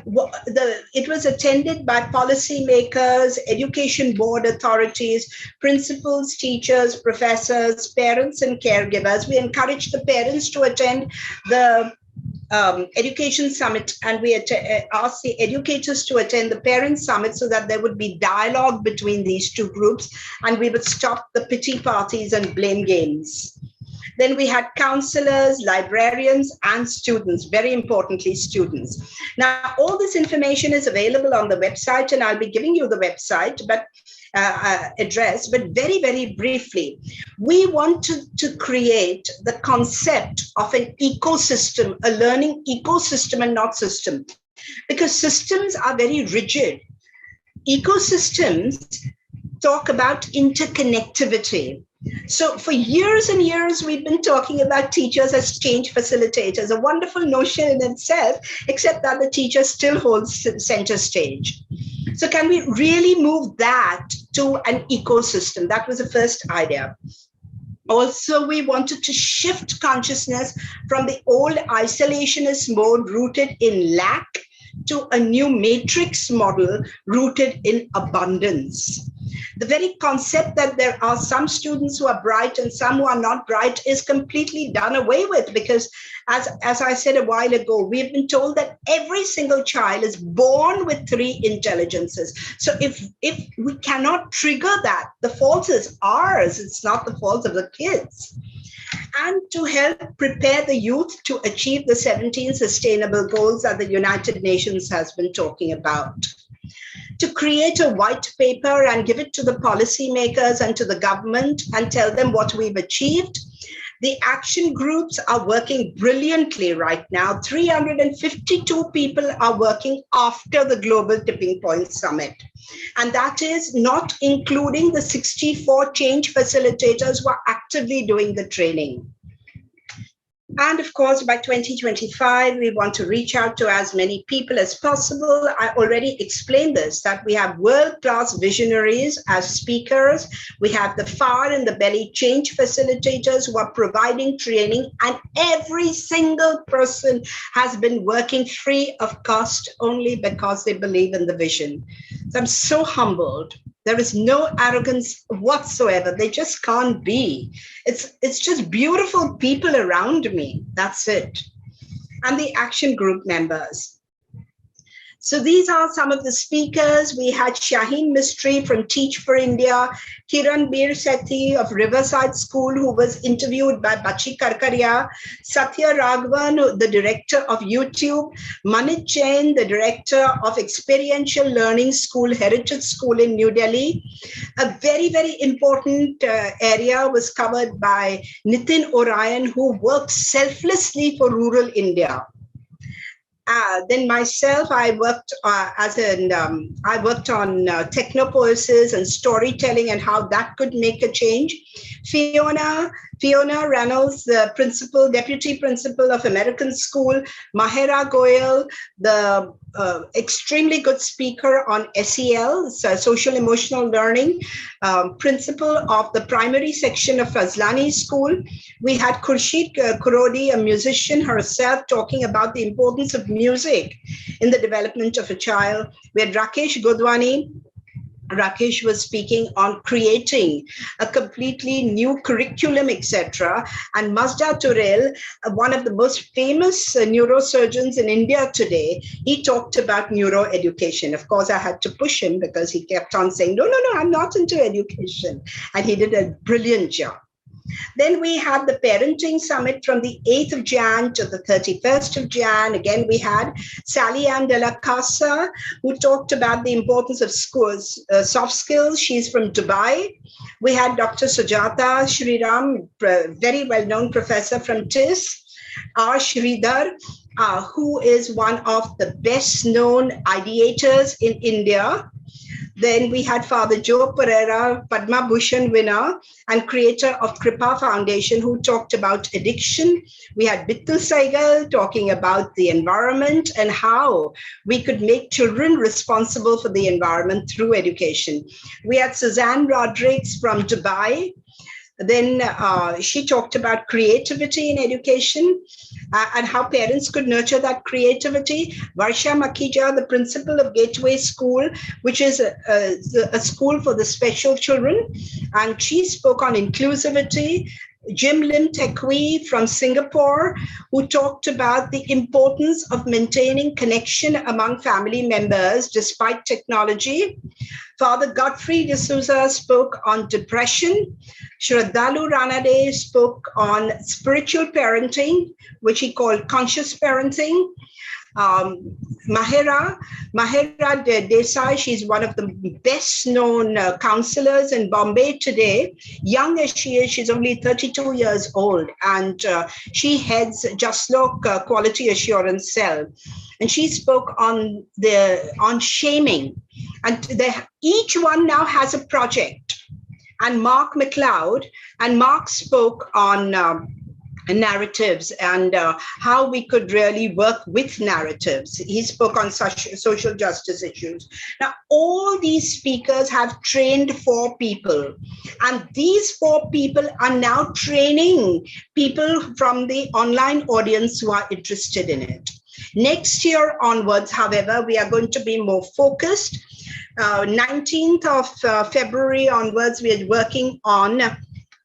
it was attended by policymakers, education board authorities, principals, teachers, professors, parents, and caregivers. We encouraged the parents to attend the education summit, and we asked the educators to attend the parent summit so that there would be dialogue between these 2 groups, and we would stop the pity parties and blame games. Then we had counselors, librarians, and students, very importantly, students. Now, all this information is available on the website, and I'll be giving you the website address, but very, very briefly, we want to create the concept of an ecosystem, a learning ecosystem and not system, because systems are very rigid. Ecosystems talk about interconnectivity. So for years and years, we've been talking about teachers as change facilitators, a wonderful notion in itself, except that the teacher still holds center stage. So can we really move that to an ecosystem? That was the first idea. Also, we wanted to shift consciousness from the old isolationist mode rooted in lack to a new matrix model rooted in abundance. The very concept that there are some students who are bright and some who are not bright is completely done away with, because as I said a while ago, we've been told that every single child is born with 3 intelligences. So if we cannot trigger that, the fault is ours. It's not the fault of the kids. And to help prepare the youth to achieve the 17 sustainable goals that the United Nations has been talking about. To create a white paper and give it to the policymakers and to the government and tell them what we've achieved. The action groups are working brilliantly right now. 352 people are working after the Global Tipping Point Summit. And that is not including the 64 change facilitators who are actively doing the training. And of course, by 2025, we want to reach out to as many people as possible. I already explained this, that we have world-class visionaries as speakers. We have the far and the belly change facilitators who are providing training, and every single person has been working free of cost only because they believe in the vision. So I'm so humbled. There is no arrogance whatsoever. They just can't be. It's just beautiful people around me. That's it. And the action group members. So these are some of the speakers. We had Shaheen Mistry from Teach for India, Kiran Bir Sethi of Riverside School, who was interviewed by Bachi Karkaria, Satya Raghavan, the director of YouTube, Manit Jain, the director of Experiential Learning School, Heritage School in New Delhi. A very, very important area was covered by Nitin Orion, who worked selflessly for rural India. Then myself, I worked on TechnoPurses and storytelling and how that could make a change. Fiona Reynolds, the deputy principal of American School. Mahera Goyal, the extremely good speaker on SEL, so social emotional learning, principal of the primary section of Fazlani School. We had Khurshid Kurodi, a musician herself, talking about the importance of music in the development of a child. We had Rakesh Godwani. Rakesh was speaking on creating a completely new curriculum, etc. And Mazda Turel, one of the most famous neurosurgeons in India today, he talked about neuroeducation. Of course, I had to push him because he kept on saying, no, I'm not into education. And he did a brilliant job. Then we had the Parenting Summit from the 8th of Jan to the 31st of Jan. Again, we had Sally Ann de la Casa, who talked about the importance of schools, soft skills. She's from Dubai. We had Dr. Sujata Shriram, very well-known professor from TIS. R. Sridhar, who is one of the best-known ideators in India. Then we had Father Joe Pereira, Padma Bhushan winner and creator of Kripa Foundation, who talked about addiction. We had Bittul Saigal talking about the environment and how we could make children responsible for the environment through education. We had Suzanne Rodrigues from Dubai. Then she talked about creativity in education and how parents could nurture that creativity. Varsha Makhija, the principal of Gateway School, which is a school for the special children, and she spoke on inclusivity. Jim Lim Tekwi from Singapore, who talked about the importance of maintaining connection among family members despite technology. Father Godfrey D'Souza spoke on depression. Shraddhalu Ranade spoke on spiritual parenting, which he called conscious parenting. Mahera Desai, she's one of the best known counselors in Bombay today. Young as she is, she's only 32 years old, and she heads Jaslok Quality Assurance Cell. And she spoke on shaming. And each one now has a project. And Mark McLeod, and Mark spoke on narratives and how we could really work with narratives. He spoke on social justice issues. Now, all these speakers have trained 4 people, and these 4 people are now training people from the online audience who are interested in it. Next year onwards, however, we are going to be more focused. 19th of February onwards, we are working on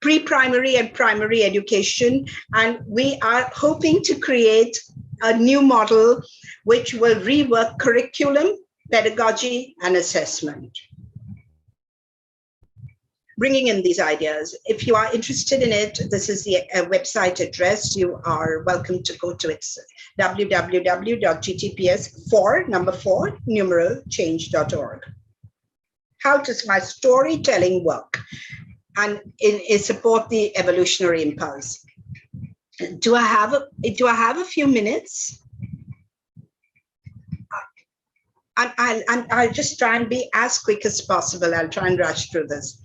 pre-primary and primary education, and we are hoping to create a new model which will rework curriculum, pedagogy, and assessment. Bringing in these ideas. If you are interested in it, this is the website address. You are welcome to go to it, www.gtps4 How does my storytelling work and support the evolutionary impulse? Do I have a few minutes? I'll just try and be as quick as possible. I'll try and rush through this.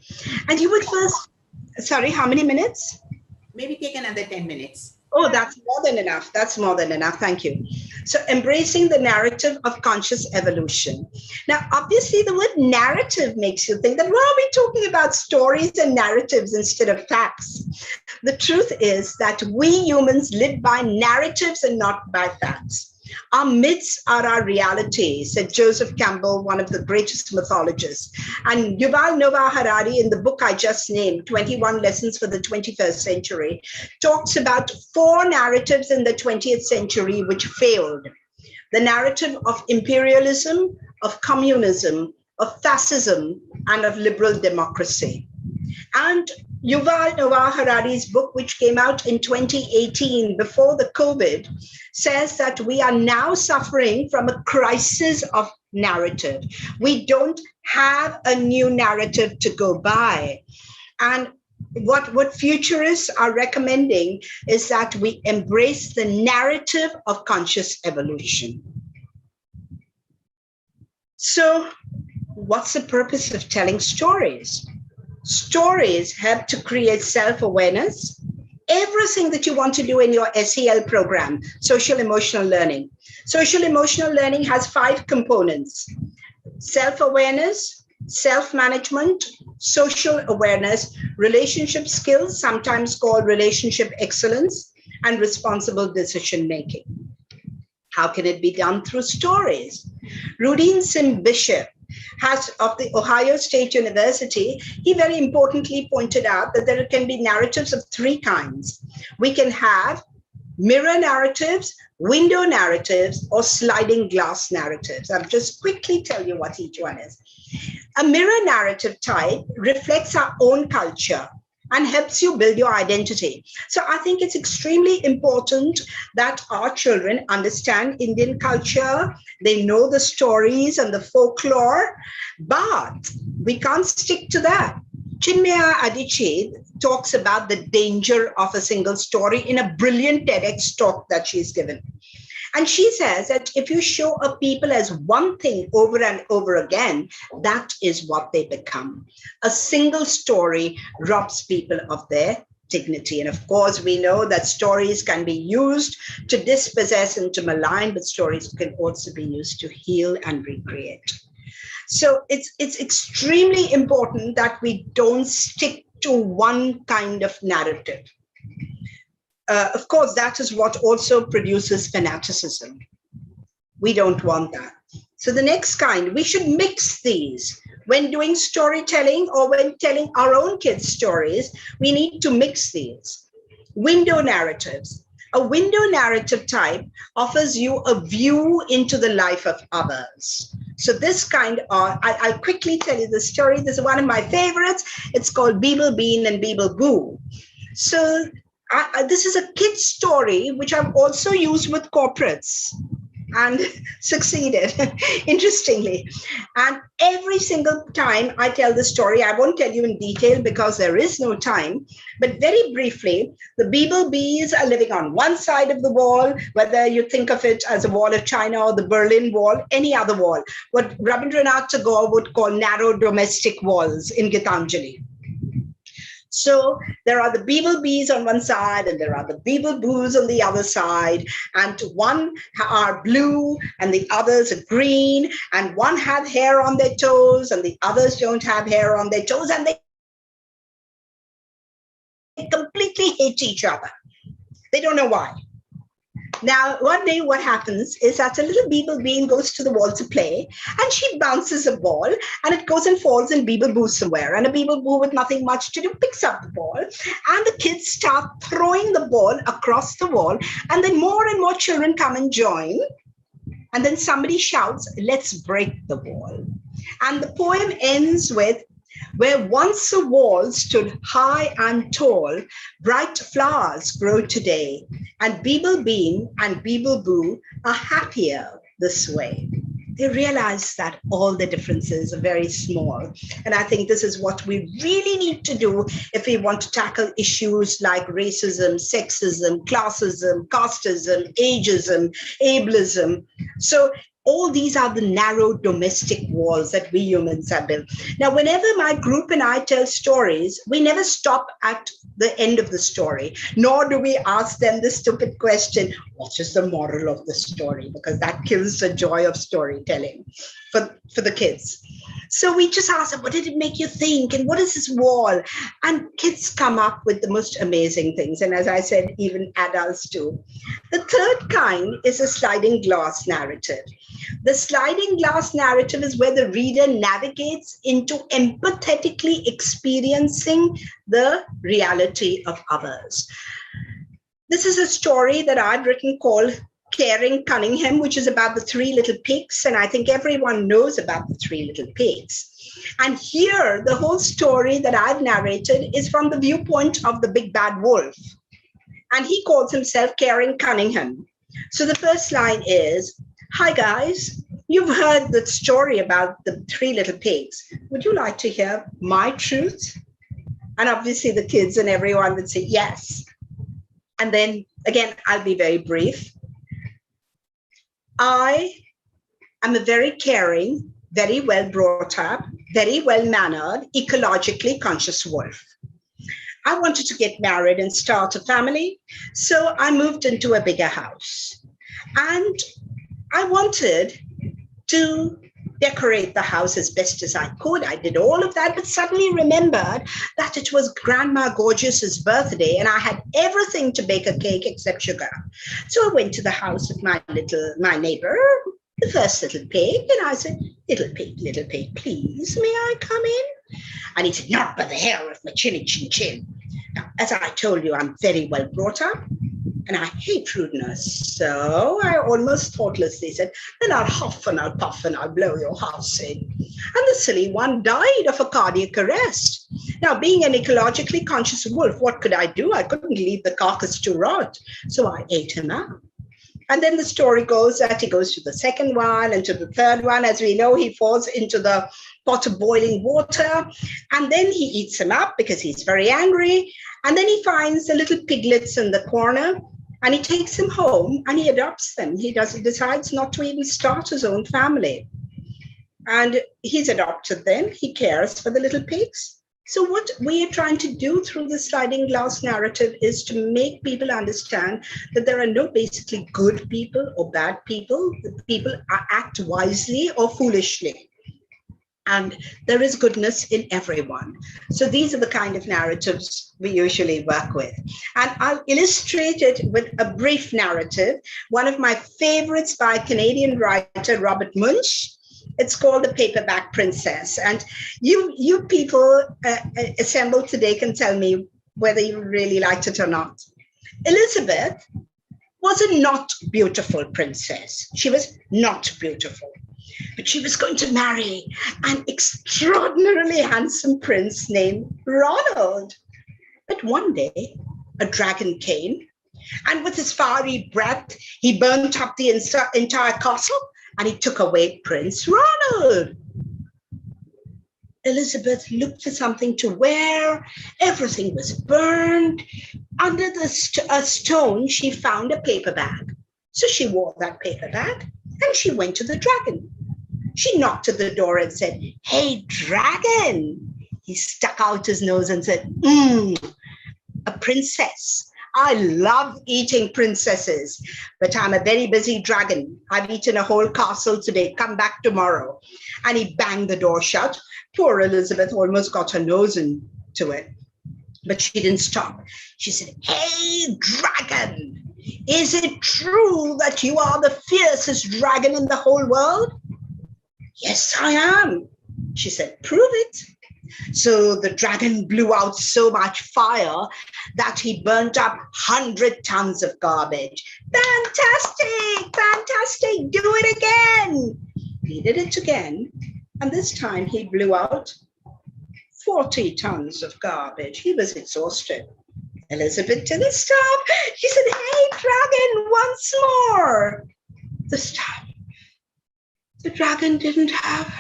And you would first, sorry, how many minutes? Maybe take another 10 minutes. Oh, that's more than enough. That's more than enough. Thank you. So embracing the narrative of conscious evolution. Now, obviously, the word narrative makes you think that, well, we're talking about stories and narratives instead of facts. The truth is that we humans live by narratives and not by facts. Our myths are our reality, said Joseph Campbell, one of the greatest mythologists. And Yuval Noah Harari, in the book I just named, 21 Lessons for the 21st Century, talks about 4 narratives in the 20th century which failed. The narrative of imperialism, of communism, of fascism, and of liberal democracy. And Yuval Noah Harari's book, which came out in 2018, before the COVID, says that we are now suffering from a crisis of narrative. We don't have a new narrative to go by. And what futurists are recommending is that we embrace the narrative of conscious evolution. So, what's the purpose of telling stories? Stories help to create self-awareness. Everything that you want to do in your SEL program, social emotional learning. Social emotional learning has 5 components: self-awareness, self-management, social awareness, relationship skills, sometimes called relationship excellence, and responsible decision-making. How can it be done? Through stories. Rudine Sim Bishop of the Ohio State University, he very importantly pointed out that there can be narratives of 3 kinds. We can have mirror narratives, window narratives, or sliding glass narratives. I'll just quickly tell you what each one is. A mirror narrative type reflects our own culture and helps you build your identity. So I think it's extremely important that our children understand Indian culture, they know the stories and the folklore, but we can't stick to that. Chinmaya Adichie talks about the danger of a single story in a brilliant TEDx talk that she's given. And she says that if you show a people as one thing over and over again, that is what they become. A single story robs people of their dignity. And of course, we know that stories can be used to dispossess and to malign, but stories can also be used to heal and recreate. So it's extremely important that we don't stick to one kind of narrative. Of course, that is what also produces fanaticism. We don't want that. So the next kind, we should mix these. When doing storytelling or when telling our own kids' stories, we need to mix these. Window narratives. A window narrative type offers you a view into the life of others. So this kind of, I'll quickly tell you the story. This is one of my favorites. It's called Beeble Bean and Beeble Boo. So this is a kid's story, which I've also used with corporates and succeeded, interestingly. And every single time I tell the story, I won't tell you in detail because there is no time, but very briefly, the Beeble Bees are living on one side of the wall, whether you think of it as a wall of China or the Berlin Wall, any other wall, what Rabindranath Tagore would call narrow domestic walls in Gitanjali. So there are the Beeble Bees on one side and there are the Beeble Boos on the other side, and one are blue and the others are green, and one have hair on their toes and the others don't have hair on their toes, and they completely hate each other. They don't know why. Now, one day what happens is that a little Beetle Bean goes to the wall to play, and she bounces a ball, and it goes and falls in Beetle Boo somewhere. And a Beetle Boo with nothing much to do picks up the ball, and the kids start throwing the ball across the wall, and then more and more children come and join. And then somebody shouts, "Let's break the wall." And the poem ends with, "Where once a wall stood high and tall, bright flowers grow today, and Beetle Bean and Beetle Boo are happier this way." They realize that all the differences are very small. And I think this is what we really need to do if we want to tackle issues like racism, sexism, classism, casteism, ageism, ableism. So all these are the narrow domestic walls that we humans have built. Now, whenever my group and I tell stories, we never stop at the end of the story, nor do we ask them the stupid question, what is the moral of the story? Because that kills the joy of storytelling for the kids. So we just ask them, what did it make you think? And what is this wall? And kids come up with the most amazing things. And as I said, even adults too. The third kind is a sliding glass narrative. The sliding glass narrative is where the reader navigates into empathetically experiencing the reality of others. This is a story that I've written called Caring Cunningham, which is about the three little pigs. And I think everyone knows about the three little pigs. And here, the whole story that I've narrated is from the viewpoint of the big bad wolf. And he calls himself Caring Cunningham. So the first line is, "Hi guys, you've heard the story about the three little pigs. Would you like to hear my truth?" And obviously the kids and everyone would say yes. And then again, I'll be very brief. I am a very caring, very well brought up, very well mannered, ecologically conscious wolf. I wanted to get married and start a family, so I moved into a bigger house. And I wanted to decorate the house as best as I could. I did all of that, but suddenly remembered that it was Grandma Gorgeous's birthday and I had everything to bake a cake except sugar. So I went to the house of my neighbor, the first little pig, and I said, little pig, please, may I come in?" And he said, "Not by the hair of my chinny chin chin." Now, as I told you, I'm very well brought up. And I hate rudeness. So I almost thoughtlessly said, "Then I'll huff and I'll puff and I'll blow your house in." And the silly one died of a cardiac arrest. Now, being an ecologically conscious wolf, what could I do? I couldn't leave the carcass to rot. So I ate him up. And then the story goes that he goes to the second one and to the third one. As we know, he falls into the pot of boiling water. And then he eats him up because he's very angry. And then he finds the little piglets in the corner. And he takes them home and he adopts them. He decides not to even start his own family. And he's adopted them. He cares for the little pigs. So what we are trying to do through the sliding glass narrative is to make people understand that there are no basically good people or bad people. The people act wisely or foolishly. And there is goodness in everyone. So these are the kind of narratives we usually work with. And I'll illustrate it with a brief narrative. One of my favorites by Canadian writer Robert Munsch. It's called The Paperback Princess. And you people assembled today can tell me whether you really liked it or not. Elizabeth was a not beautiful princess. She was not beautiful. But she was going to marry an extraordinarily handsome prince named Ronald. But one day, a dragon came, and with his fiery breath, he burnt up the entire castle, and he took away Prince Ronald. Elizabeth looked for something to wear. Everything was burned. Under a stone, she found a paper bag. So she wore that paper bag, and she went to the dragon. She knocked at the door and said, "Hey, dragon." He stuck out his nose and said, "A princess. I love eating princesses, but I'm a very busy dragon. I've eaten a whole castle today. Come back tomorrow." And he banged the door shut. Poor Elizabeth almost got her nose into it, but she didn't stop. She said, "Hey, dragon, Is it true that you are the fiercest dragon in the whole world? Yes, I am. She said, prove it. So the dragon blew out so much fire that he burnt up 100 tons of garbage. Fantastic, fantastic, do it again. He did it again, and this time he blew out 40 tons of garbage. He was exhausted. Elizabeth didn't stop. She said, hey, dragon, once more. This time, the dragon didn't have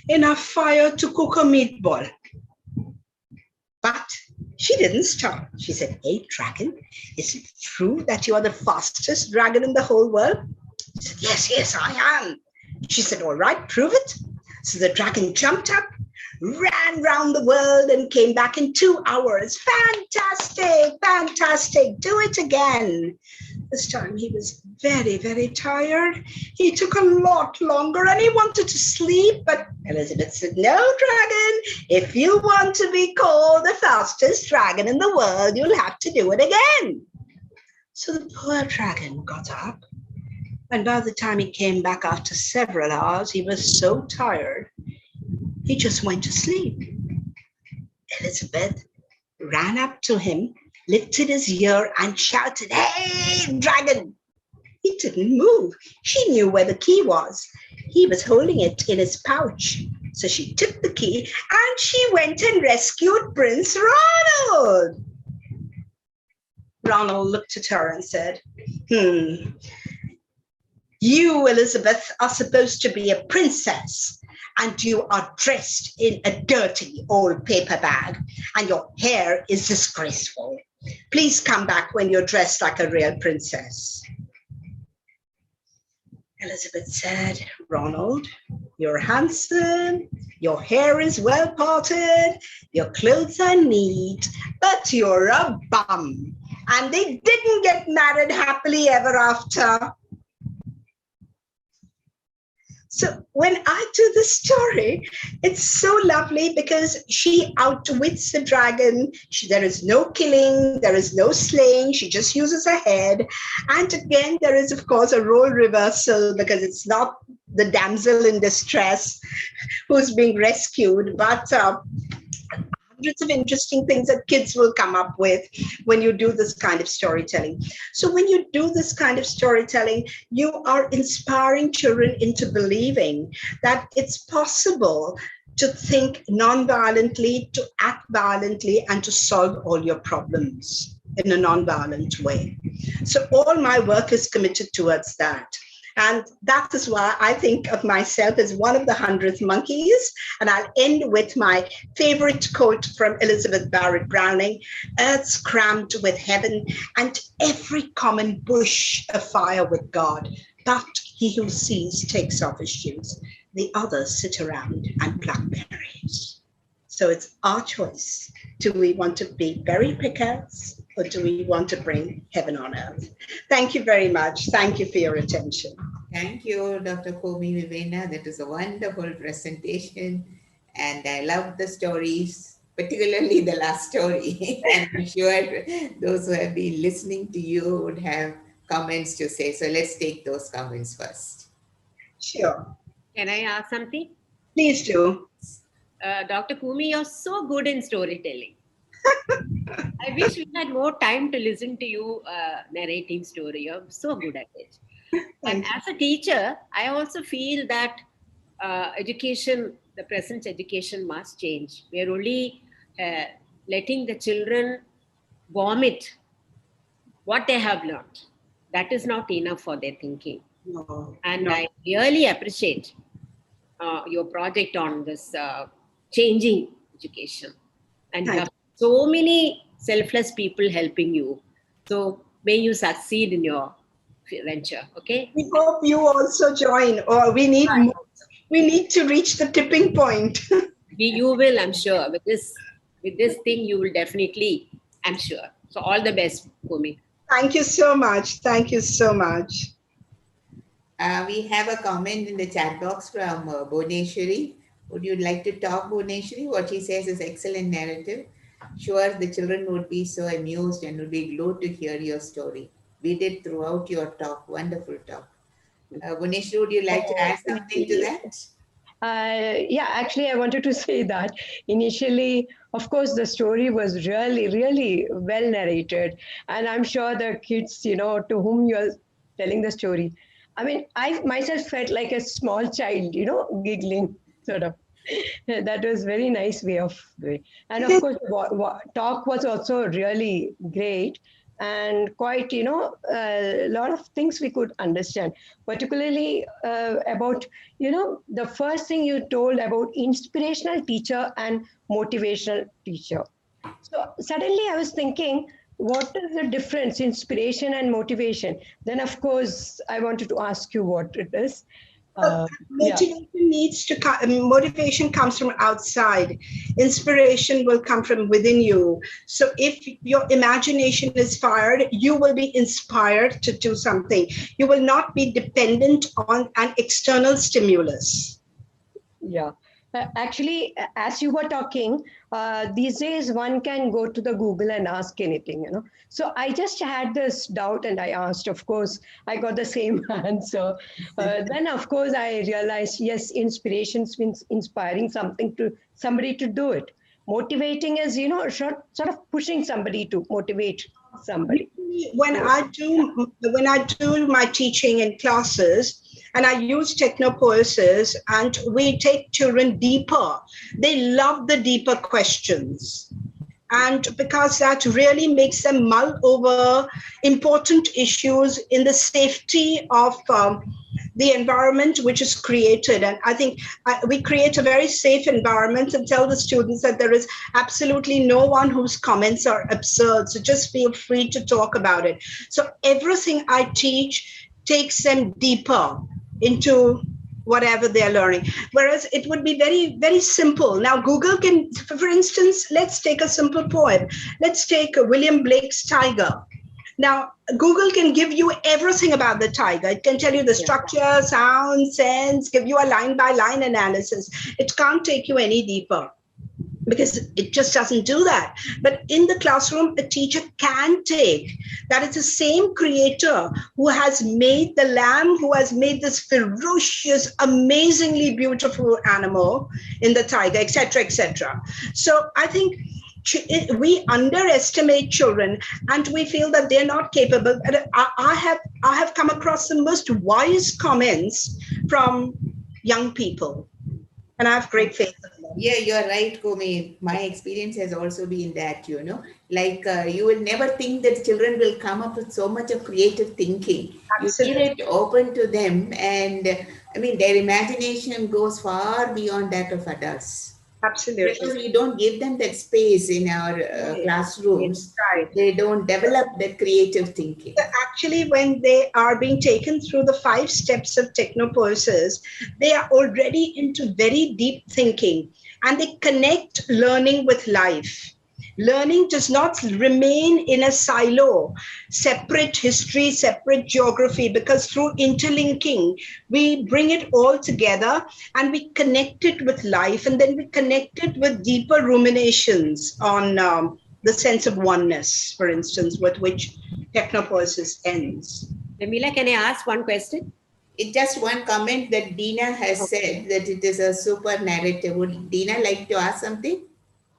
enough fire to cook a meatball. But she didn't stop. She said, hey, dragon, is it true that you are the fastest dragon in the whole world? He said, yes, yes, I am. She said, all right, prove it. So the dragon jumped up, ran round the world, and came back in 2 hours. Fantastic, fantastic. Do it again. This time he was very, very tired. He took a lot longer and he wanted to sleep. But Elizabeth said, no, dragon, if you want to be called the fastest dragon in the world, you'll have to do it again. So the poor dragon got up. And by the time he came back after several hours, he was so tired, he just went to sleep. Elizabeth ran up to him, lifted his ear and shouted, hey, dragon! He didn't move. She knew where the key was. He was holding it in his pouch. So she took the key and she went and rescued Prince Ronald. Ronald looked at her and said, you, Elizabeth, are supposed to be a princess, and you are dressed in a dirty old paper bag, and your hair is disgraceful. Please come back when you're dressed like a real princess. Elizabeth said, Ronald, you're handsome, your hair is well parted, your clothes are neat, but you're a bum. And they didn't get married happily ever after. So when I do the story, it's so lovely because she outwits the dragon. There is no killing, there is no slaying. She just uses her head. And again, there is, of course, a role reversal because it's not the damsel in distress who's being rescued, but hundreds of interesting things that kids will come up with when you do this kind of storytelling. So when you do this kind of storytelling, you are inspiring children into believing that it's possible to think non-violently, to act violently, and to solve all your problems in a non-violent way. So all my work is committed towards that. And that is why I think of myself as one of the 100th monkeys. And I'll end with my favorite quote from Elizabeth Barrett Browning: earth's crammed with heaven, and every common bush afire with God. But he who sees takes off his shoes. The others sit around and pluck berries. So it's our choice. Do we want to be berry pickers, or do we want to bring heaven on earth? Thank you very much. Thank you for your attention. Thank you, Dr. Komi Vivena. That was a wonderful presentation. And I love the stories, particularly the last story. And I'm sure those who have been listening to you would have comments to say. So let's take those comments first. Sure. Can I ask something? Please do. Dr. Kumi, you're so good in storytelling. I wish we had more time to listen to you narrating story. You're so good at it. And as a teacher, I also feel that education, the present education must change. We are only letting the children vomit what they have learned. That is not enough for their thinking. No, and I really appreciate your project on this changing education. And you have so many selfless people helping you. So may you succeed in your venture. Okay. We hope you also join, or we need more. We need to reach the tipping point. You will, I'm sure. With this thing, you will definitely, I'm sure. So all the best, Kumi. Thank you so much. Thank you so much. We have a comment in the chat box from Bhuneshwari. Would you like to talk, Bhuneshwari? What she says is excellent narrative. Sure, the children would be so amused and would be glued to hear your story. we did throughout your talk. Wonderful talk. Gunesh, would you like to add something to that? Yeah, actually, I wanted to say that initially, of course, the story was really, really well narrated. And I'm sure the kids, to whom you're telling the story, I mean, I myself felt like a small child, giggling, sort of. That was very nice way of doing. And of course, talk was also really great and quite, a lot of things we could understand, particularly about, the first thing you told about inspirational teacher and motivational teacher. So suddenly I was thinking, what is the difference, inspiration and motivation? Then, of course, I wanted to ask you what it is. Yeah. Motivation comes from outside. Inspiration will come from within you. So if your imagination is fired, you will be inspired to do something. You will not be dependent on an external stimulus. Yeah. Actually, as you were talking, these days one can go to the Google and ask anything, So I just had this doubt and I asked, of course, I got the same answer. Then, of course, I realized, yes, inspiration means inspiring somebody to do it. Motivating is, sort of pushing somebody to motivate somebody. When I do my teaching in classes, and I use TechnoPurses, and we take children deeper. They love the deeper questions. And because that really makes them mull over important issues in the safety of the environment which is created. And I think we create a very safe environment and tell the students that there is absolutely no one whose comments are absurd. So just feel free to talk about it. So everything I teach takes them deeper into whatever they're learning. Whereas it would be very, very simple. Now, Google can, for instance, let's take a simple poem. Let's take William Blake's Tiger. Now, Google can give you everything about the tiger. It can tell you the structure, sound, sense, give you a line-by-line analysis. It can't take you any deeper, because it just doesn't do that. But in the classroom, a teacher can take that. It's the same creator who has made the lamb, who has made this ferocious, amazingly beautiful animal in the tiger, etc., etc. So I think we underestimate children and we feel that they're not capable. I have come across the most wise comments from young people, and I have great faith in them. Yeah, you're right, Komi. My experience has also been that, like you will never think that children will come up with so much of creative thinking. Absolutely. You leave it open to them, and I mean, their imagination goes far beyond that of adults. Absolutely. Because we don't give them that space in our classrooms. Right. They don't develop that creative thinking. Actually, when they are being taken through the 5 steps of TechnoPurses, they are already into very deep thinking, and they connect learning with life. Learning does not remain in a silo, separate history, separate geography, because through interlinking, we bring it all together and we connect it with life, and then we connect it with deeper ruminations on the sense of oneness, for instance, with which TechnoPurses ends. Jamila, can I ask one question? It's just one comment that Dina has said, that it is a super narrative. Would Dina like to ask something?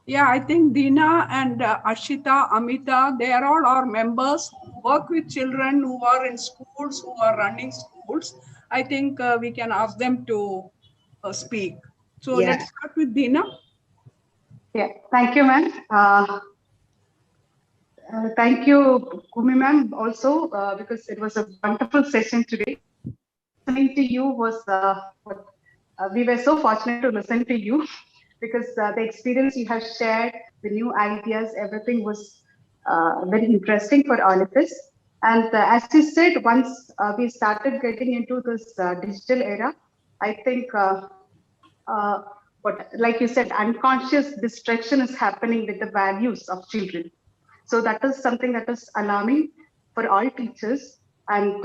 Yeah, I think Dina and Ashita, Amita, they are all our members who work with children who are in schools, who are running schools. I think we can ask them to speak. So let's start with Dina. Yeah, thank you, ma'am. Thank you, Kumi ma'am, also, because it was a wonderful session today. Listening to you was, we were so fortunate to listen to you, because the experience you have shared, the new ideas, everything was very interesting for all of us. And as you said, once we started getting into this digital era, I think, like you said, unconscious distraction is happening with the values of children. So that is something that is alarming for all teachers, and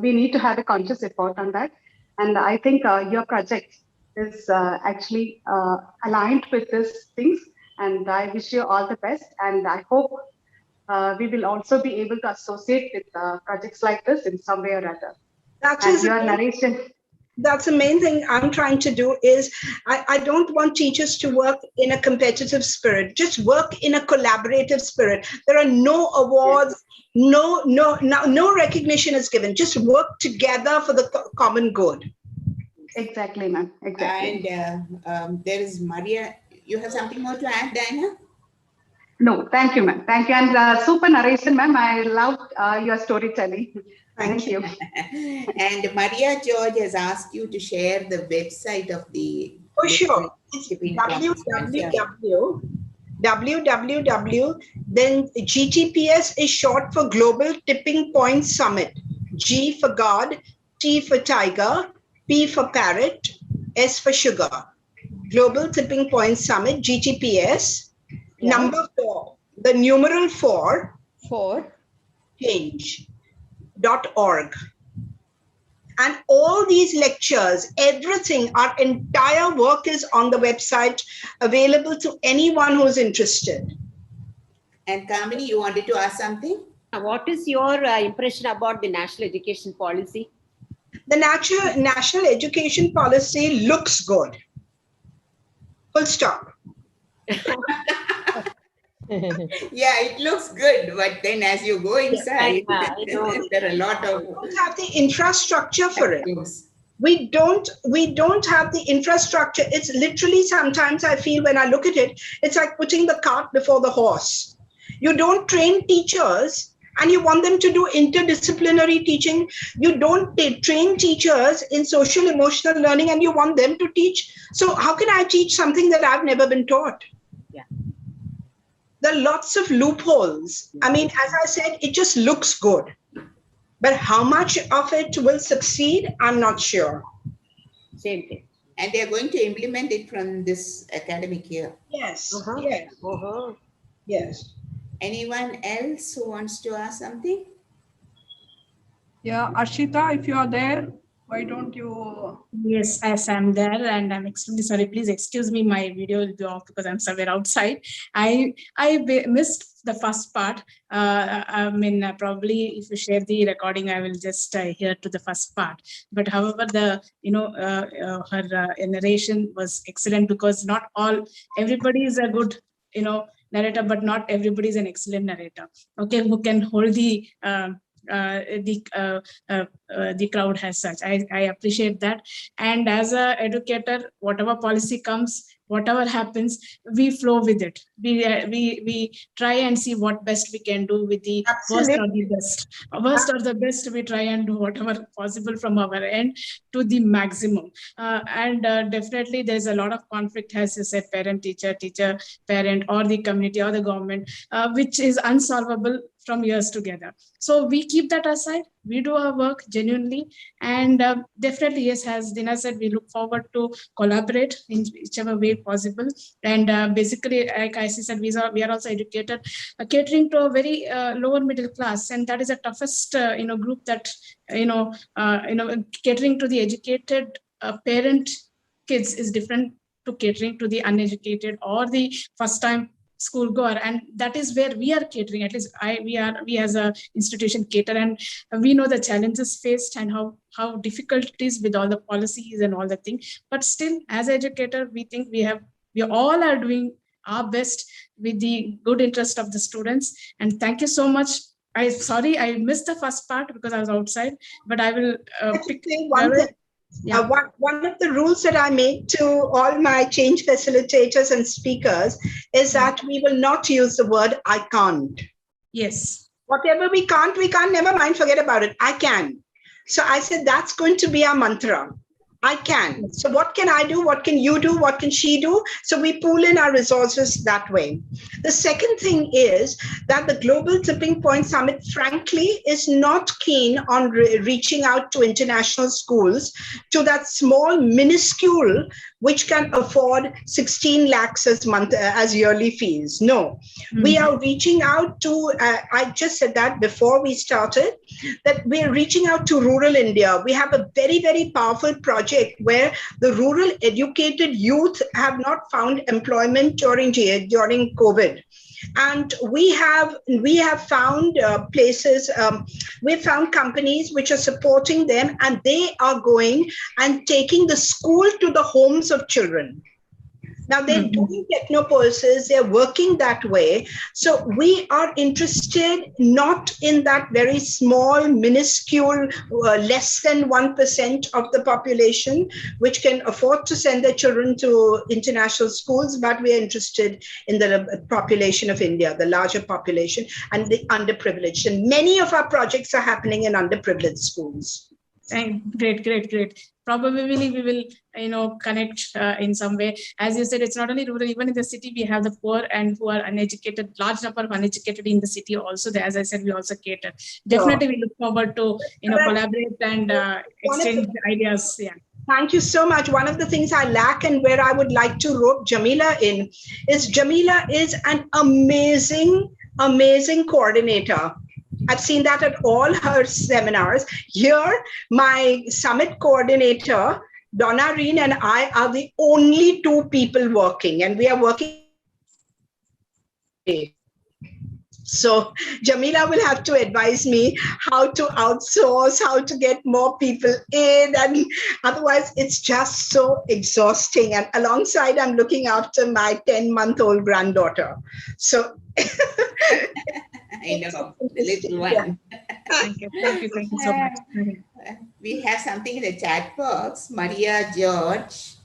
we need to have a conscious effort on that. And I think your project is actually aligned with these things, and I wish you all the best, and I hope we will also be able to associate with projects like this in some way or other. That And is your narration. That's the main thing I'm trying to do is I don't want teachers to work in a competitive spirit. Just work in a collaborative spirit. There are no awards, no recognition is given. Just work together for the common good. Exactly, ma'am. Exactly. And there is Maria. You have something more to add, Diana? No, thank you, ma'am. Thank you. And super narration, ma'am. I loved your storytelling. Thank you. And Maria George has asked you to share the website of the. For sure. It's www. Then GTPS is short for Global Tipping Point Summit. G for God, T for Tiger, P for Parrot, S for Sugar. Global Tipping Point Summit, GTPS. Yeah. Number 4, the numeral 4. change.org. And all these lectures, everything, our entire work is on the website, available to anyone who's interested. And Kamini, you wanted to ask something? What is your impression about the national education policy? The national education policy looks good. Full stop. Yeah, it looks good, but then as you go inside, there are a lot of. We don't have the infrastructure for it. We don't have the infrastructure. It's literally, sometimes I feel when I look at it, it's like putting the cart before the horse. You don't train teachers and you want them to do interdisciplinary teaching. You don't train teachers in social emotional learning and you want them to teach. So how can I teach something that I've never been taught? There are lots of loopholes. I mean, as I said, it just looks good. But how much of it will succeed, I'm not sure. Same thing. And they're going to implement it from this academic year. Yes, yes. Yes. Anyone else who wants to ask something? Yeah, Ashita, if you are there, why don't you? Yes, as I'm there, and I'm extremely sorry. Please excuse me, my video will be off because I'm somewhere outside. I missed the first part. I mean, probably if you share the recording, I will just hear to the first part. But however, the her narration was excellent because not everybody is a good narrator, but not everybody is an excellent narrator. Okay, who can hold the crowd as such. I appreciate that. And as an educator, whatever policy comes, whatever happens, we flow with it. We try and see what best we can do with the worst or the best. Worst or the best, we try and do whatever possible from our end to the maximum. And definitely there's a lot of conflict, as you said, parent, teacher, parent, or the community or the government, which is unsolvable from years together. So we keep that aside. We do our work genuinely, and definitely, yes, as Dina said, we look forward to collaborate in whichever way possible. And basically, like I said, we are also educated, catering to a very lower middle class, and that is the toughest group that catering to the educated parent kids is different to catering to the uneducated or the first time school goer, and that is where we are catering. At least we as a institution cater, and we know the challenges faced and how difficult it is with all the policies and all the things. But still, as an educator, we think we all are doing our best with the good interest of the students. And thank you so much. Sorry I missed the first part because I was outside, but I will pick one thing. Yeah. One of the rules that I make to all my change facilitators and speakers is that we will not use the word I can't. Yes. Whatever we can't, never mind, forget about it. I can. So I said, that's going to be our mantra. I can. So what can I do? What can you do? What can she do? So we pool in our resources that way. The second thing is that the Global Tipping Point Summit, frankly, is not keen on reaching out to international schools, to that small, minuscule, which can afford 16 lakhs as yearly fees. No, we are reaching out to, I just said that before we started, that we're reaching out to rural India. We have a very, very powerful project where the rural educated youth have not found employment during COVID. And we have found places, we've found companies which are supporting them, and they are going and taking the school to the homes of children. Now they're doing TechnoPurses, they're working that way. So we are interested not in that very small, minuscule, less than 1% of the population, which can afford to send their children to international schools, but we are interested in the population of India, the larger population, and the underprivileged. And many of our projects are happening in underprivileged schools. Great. Probably we will, connect in some way. As you said, it's not only rural, even in the city, we have the poor and who are uneducated, large number of uneducated in the city also. As I said, we also cater. Definitely, we look forward to, collaborate and exchange ideas. Yeah. Thank you so much. One of the things I lack and where I would like to rope Jamila in is Jamila is an amazing coordinator. I've seen that at all her seminars. Here, my summit coordinator, Donna Reen, and I are the only two people working, and we are working. So Jamila will have to advise me how to outsource, how to get more people in, and otherwise it's just so exhausting. And alongside, I'm looking after my 10-month-old granddaughter. So I know, the little one. Thank you so much. We have something in the chat box. Maria George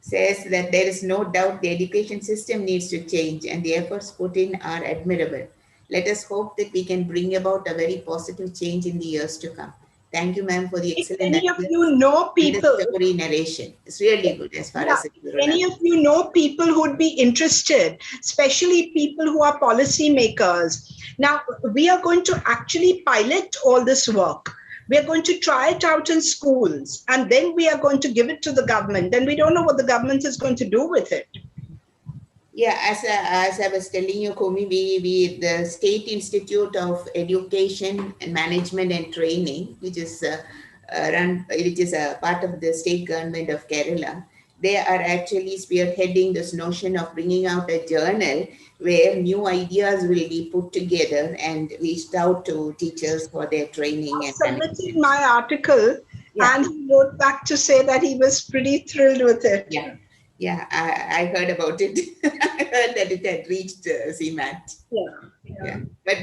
says that there is no doubt the education system needs to change and the efforts put in are admirable. Let us hope that we can bring about a very positive change in the years to come. Thank you, ma'am, for the excellent any of you know people, story narration. It's really good as far as any of you know people who would be interested, especially people who are policy makers. Now, we are going to actually pilot all this work. We are going to try it out in schools, and then we are going to give it to the government. Then we don't know what the government is going to do with it. Yeah, as I was telling you, Kumi, we the State Institute of Education and Management and Training, which is a part of the state government of Kerala, they are actually spearheading this notion of bringing out a journal where new ideas will be put together and reached out to teachers for their training. I submitted my article, and he wrote back to say that he was pretty thrilled with it. Yeah, I heard about it. I heard that it had reached CMAT. Yeah. But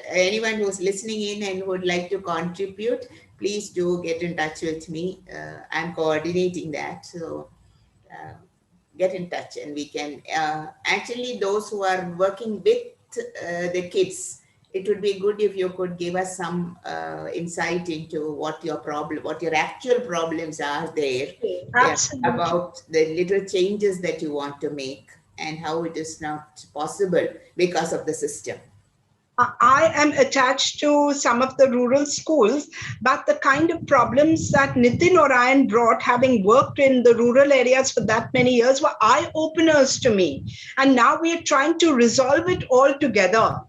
anyone who's listening in and would like to contribute, please do get in touch with me. I'm coordinating that. So get in touch and we can, actually those who are working with the kids, it would be good if you could give us some insight into what your actual problems are there. About the little changes that you want to make and how it is not possible because of the system. I am attached to some of the rural schools, but the kind of problems that Nitin Orion brought, having worked in the rural areas for that many years, were eye-openers to me. And now we are trying to resolve it all together.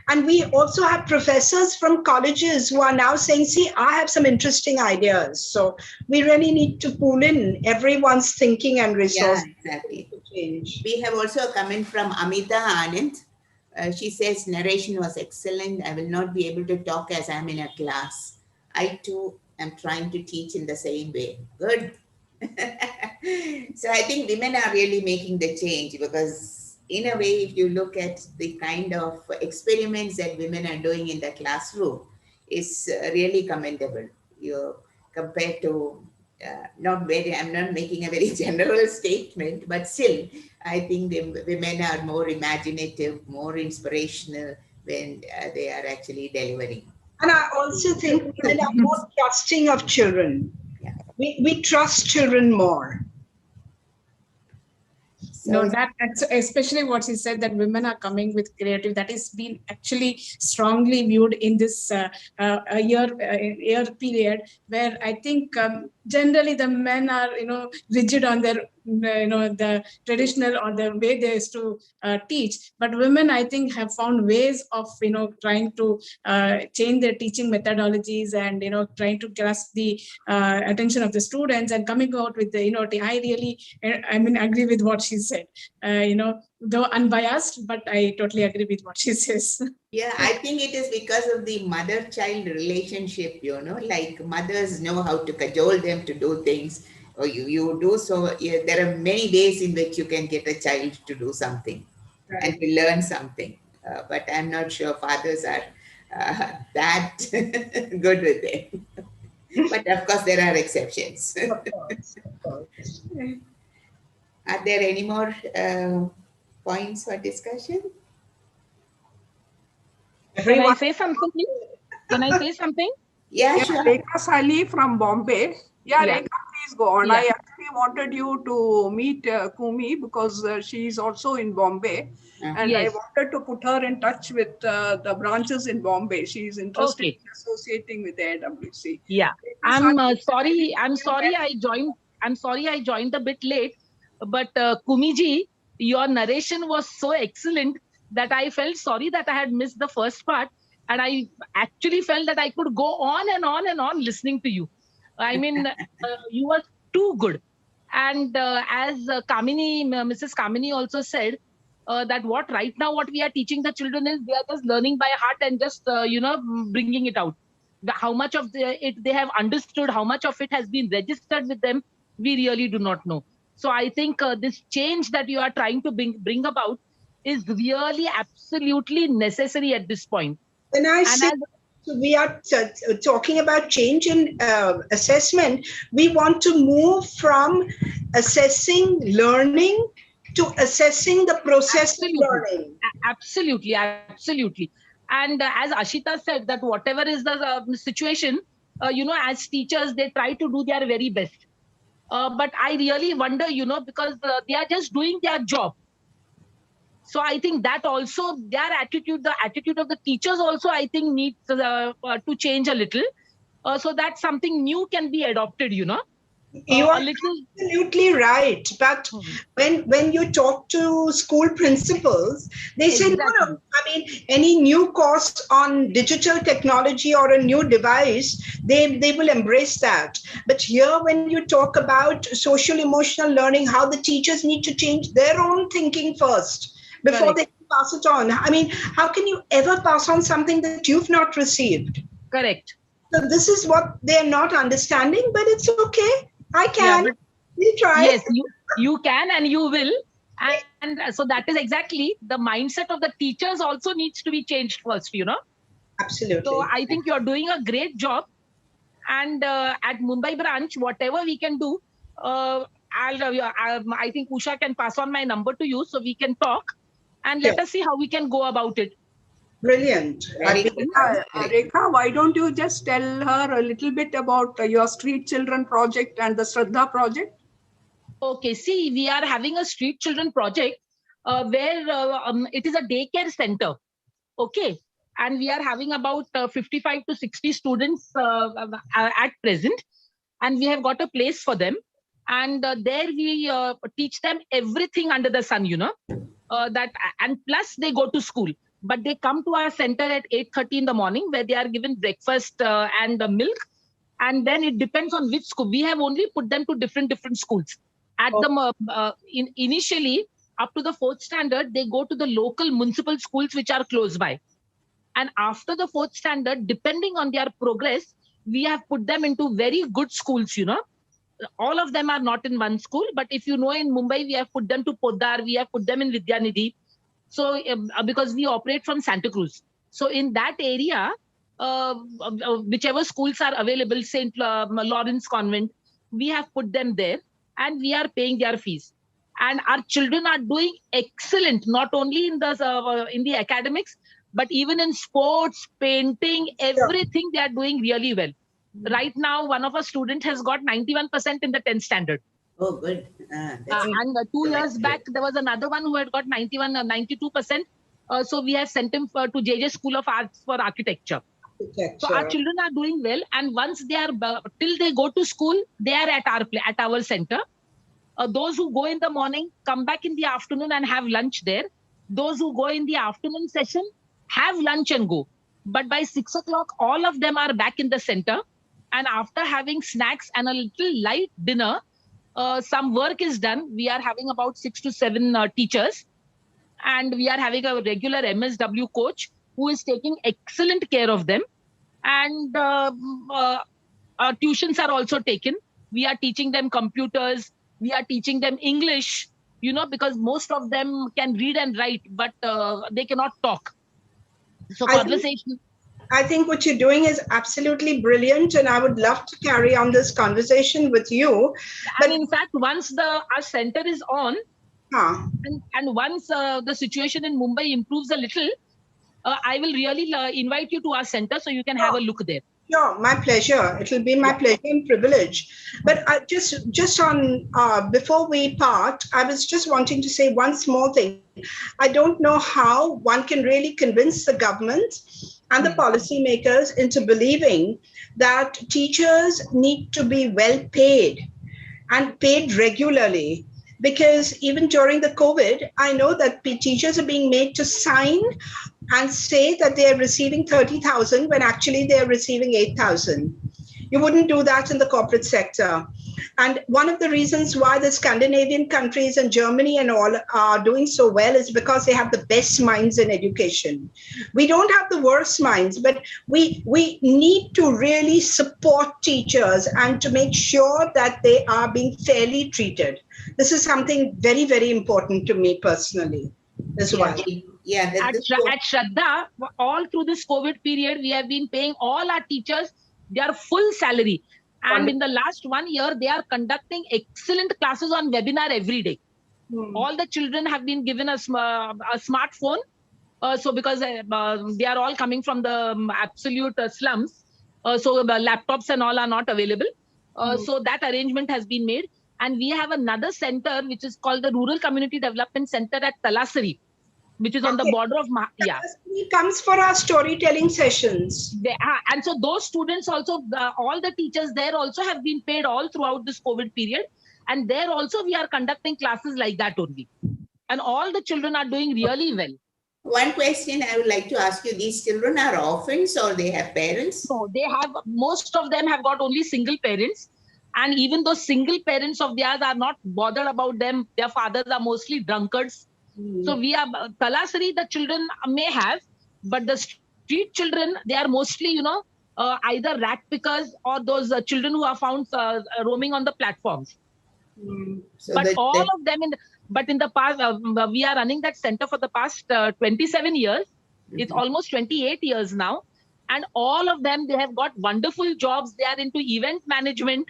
And we also have professors from colleges who are now saying, see, I have some interesting ideas. So we really need to pull in everyone's thinking and resources. Yeah, exactly. We have also a comment from Amita Anand. She says, narration was excellent. I will not be able to talk as I'm in a class. I too am trying to teach in the same way. Good. So I think women are really making the change because in a way, if you look at the kind of experiments that women are doing in the classroom, is really commendable. Compared to, I'm not making a very general statement, but still, I think the women are more imaginative, more inspirational when they are actually delivering. And I also think women are more trusting of children. Yeah. We trust children more. No, that especially what she said, that women are coming with creative, that is been actually strongly viewed in this year period, where I think generally the men are rigid on their the traditional or the way they used to teach. But women, I think, have found ways of trying to change their teaching methodologies and trying to grasp the attention of the students and coming out with the I really agree with what she said. Though unbiased, but I totally agree with what she says. Yeah, I think it is because of the mother-child relationship, like mothers know how to cajole them to do things, or you do so. Yeah, there are many ways in which you can get a child to do something and to learn something. But I'm not sure fathers are that good with it. But of course, there are exceptions. Of course, of course. Are there any more points for discussion? Can I say something, please? Can I say something? Yeah, sure. Rekha Sali from Bombay. Yeah, Yeah. Rekha, please go on. Yeah. I actually wanted you to meet Kumi because she's also in Bombay. And Yes. I wanted to put her in touch with the branches in Bombay. She's interested Okay. in associating with AIWC. Yeah. Rekha Sali, I'm sorry I joined a bit late, but Kumiji, your narration was so excellent that I felt sorry that I had missed the first part, and I actually felt that I could go on and on and on listening to you. I mean, you were too good. And as Mrs. Kamini also said, that what we are teaching the children is they are just learning by heart and just bringing it out. How much of it they have understood, how much of it has been registered with them, we really do not know. So I think this change that you are trying to bring about is really absolutely necessary at this point. When I say we are talking about change in assessment, we want to move from assessing learning to assessing the process of learning. Absolutely. And as Ashita said, that whatever is the situation, as teachers, they try to do their very best. But I really wonder, because they are just doing their job. So I think that also their attitude, the attitude of the teachers also, I think needs to change a little. So that something new can be adopted, You are absolutely right. But when you talk to school principals, they say, no, any new course on digital technology or a new device, they will embrace that. But here, when you talk about social emotional learning, how the teachers need to change their own thinking first before they pass it on. How can you ever pass on something that you've not received? Correct. So this is what they're not understanding, but it's okay. I can. Yeah, we try. Yes, you can and you will. And so that is exactly the mindset of the teachers also needs to be changed first, Absolutely. So I think you're doing a great job. And at Mumbai branch, whatever we can do, I think Usha can pass on my number to you so we can talk and let us see how we can go about it. Brilliant. Rekha, why don't you just tell her a little bit about your Street Children project and the Shraddha project? Okay, see, we are having a Street Children project where it is a daycare center. Okay. And we are having about 55 to 60 students at present. And we have got a place for them. And there we teach them everything under the sun, and plus they go to school. But they come to our center at 8:30 in the morning where they are given breakfast and milk. And then it depends on which school. We have only put them to different schools. At initially, up to the 4th standard, they go to the local municipal schools which are close by. And after the 4th standard, depending on their progress, we have put them into very good schools, All of them are not in one school, but if in Mumbai, we have put them to Poddar, we have put them in Vidyanidhi. So because we operate from Santa Cruz. So in that area, whichever schools are available, St. Lawrence Convent, we have put them there and we are paying their fees. And our children are doing excellent, not only in the academics, but even in sports, painting, everything they are doing really well. Right now, one of our students has got 91% in the 10th standard. Oh, good. And 2 years back, there was another one who had got 91 or 92%. So we have sent him to JJ School of Arts for Architecture. So our children are doing well. And once they are, till they go to school, they are at our center. Those who go in the morning come back in the afternoon and have lunch there. Those who go in the afternoon session have lunch and go. But by 6 o'clock, all of them are back in the center. And after having snacks and a little light dinner, some work is done. We are having about 6 to 7 teachers, and we are having a regular MSW coach who is taking excellent care of them. And tuitions are also taken. We are teaching them computers. We are teaching them English, because most of them can read and write, but they cannot talk. So conversation. I think what you're doing is absolutely brilliant, and I would love to carry on this conversation with you. And in fact, once our center is on, and once the situation in Mumbai improves a little, I will really invite you to our center so you can have a look there. Sure, my pleasure. It will be my pleasure and privilege. But just on before we part, I was just wanting to say one small thing. I don't know how one can really convince the government and the policymakers into believing that teachers need to be well paid and paid regularly. Because even during the COVID, I know that teachers are being made to sign and say that they are receiving 30,000 when actually they are receiving 8,000. You wouldn't do that in the corporate sector. And one of the reasons why the Scandinavian countries and Germany and all are doing so well is because they have the best minds in education. We don't have the worst minds, but we need to really support teachers and to make sure that they are being fairly treated. This is something very, very important to me personally as well. Yeah, at Shraddha, all through this COVID period, we have been paying all our teachers their full salary. And in the last 1 year, they are conducting excellent classes on webinar every day. All the children have been given a smartphone. So because they are all coming from the absolute slums, so the laptops and all are not available. So that arrangement has been made. And we have another center, which is called the Rural Community Development Center at Talasari, which is on the border of He comes for our storytelling sessions. And so those students also, all the teachers there also have been paid all throughout this COVID period. And there also we are conducting classes like that only. And all the children are doing really well. One question I would like to ask you, these children are orphans or they have parents? No, most of them have got only single parents. And even those single parents of theirs are not bothered about them. Their fathers are mostly drunkards. So we are Talasari, the children may have, but the street children, they are mostly, either rat pickers or those children who are found roaming on the platforms. So but of them, in the past, we are running that center for the past 27 years. It's almost 28 years now. And all of them, they have got wonderful jobs. They are into event management.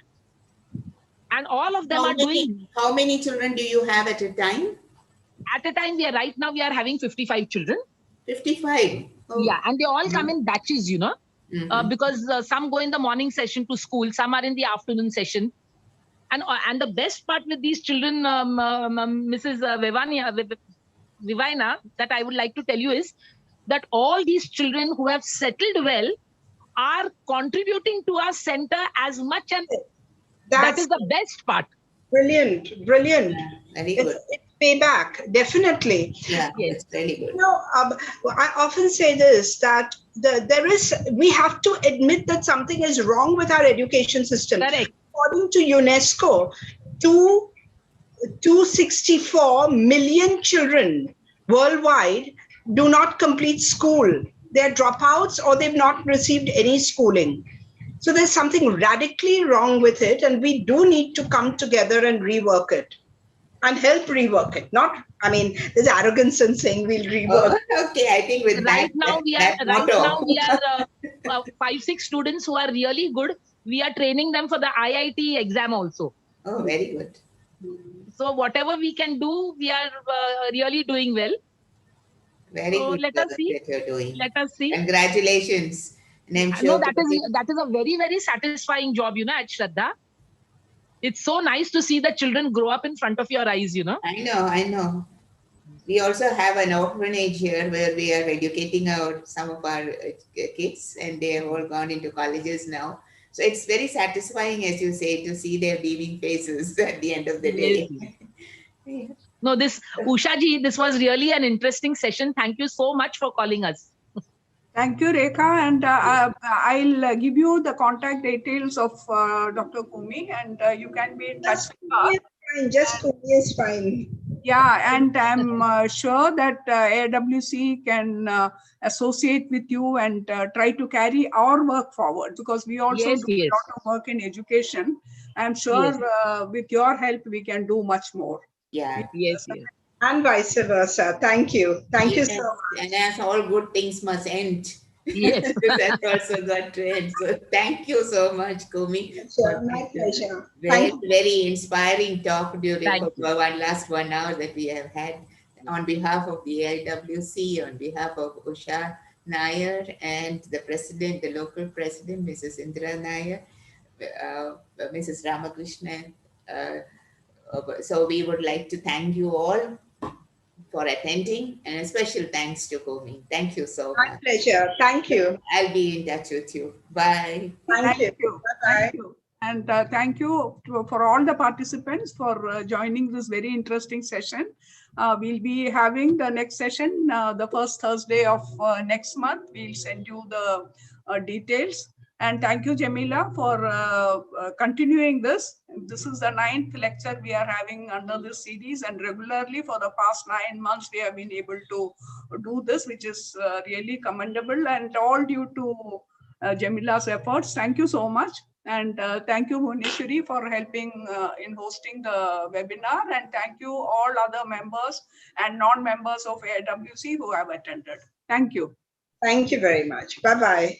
And all of them doing. How many children do you have at a time? At a time, right now we are having 55 children. 55? Oh. Yeah, and they all come in batches, because some go in the morning session to school, some are in the afternoon session. And the best part with these children, Mrs. Vivina, that I would like to tell you is that all these children who have settled well are contributing to our center as much, and that is the best part. Brilliant. Very good. It's payback, definitely. Yeah, it's very good. I often say this, that we have to admit that something is wrong with our education system. Correct. According to UNESCO, 264 million children worldwide do not complete school. They're dropouts or they've not received any schooling. So there's something radically wrong with it, and we do need to come together and rework it and help rework it. There's arrogance in saying we'll rework. Okay, I think with right now we are 5-6 students who are really good. We are training them for the IIT exam also. Oh, very good. So whatever we can do, we are really doing well. Very good. Let us see. That you're doing. Let us see. Congratulations. And I'm sure that is a very, very satisfying job, at Shraddha. It's so nice to see the children grow up in front of your eyes, I know. We also have an orphanage here where we are educating some of our kids, and they have all gone into colleges now. So it's very satisfying, as you say, to see their beaming faces at the end of the Yes. day. No, this Usha ji, this was really an interesting session. Thank you so much for calling us. Thank you, Rekha. And I'll give you the contact details of Dr. Kumi, and you can be in touch Just with her. fine. Just Kumi is fine. Yeah, and I'm sure that AIWC can associate with you and try to carry our work forward, because we also Yes, do yes. a lot of work in education. I'm sure with your help, we can do much more. Yeah. Yes, yes. And vice versa. Thank you. Thank you Yes, so much. and as all good things must end. Yes. That's also got to end. So thank you so much, Kumi. Sure, my pleasure. Very, Thank you. very inspiring talk during Thank you. last 1 hour that we have had. On behalf of the AIWC, on behalf of Usha Nair and the president, the local president, Mrs. Indra Nair, Mrs. Ramakrishnan. So we would like to thank you all for attending, and a special thanks to Kumi. Thank you so My much. pleasure. Thank you. I'll be in touch with you. Bye. Thank you. Bye-bye. Thank you. And thank you for all the participants for joining this very interesting session. We'll be having the next session the first Thursday of next month. We'll send you the details. And thank you, Jamila, for continuing this. This is the 9th lecture we are having under this series, and regularly for the past 9 months, we have been able to do this, which is really commendable, and all due to Jamila's efforts. Thank you so much. And thank you, Bhuneshwari, for helping in hosting the webinar. And thank you all other members and non-members of AIWC who have attended. Thank you. Thank you very much. Bye-bye.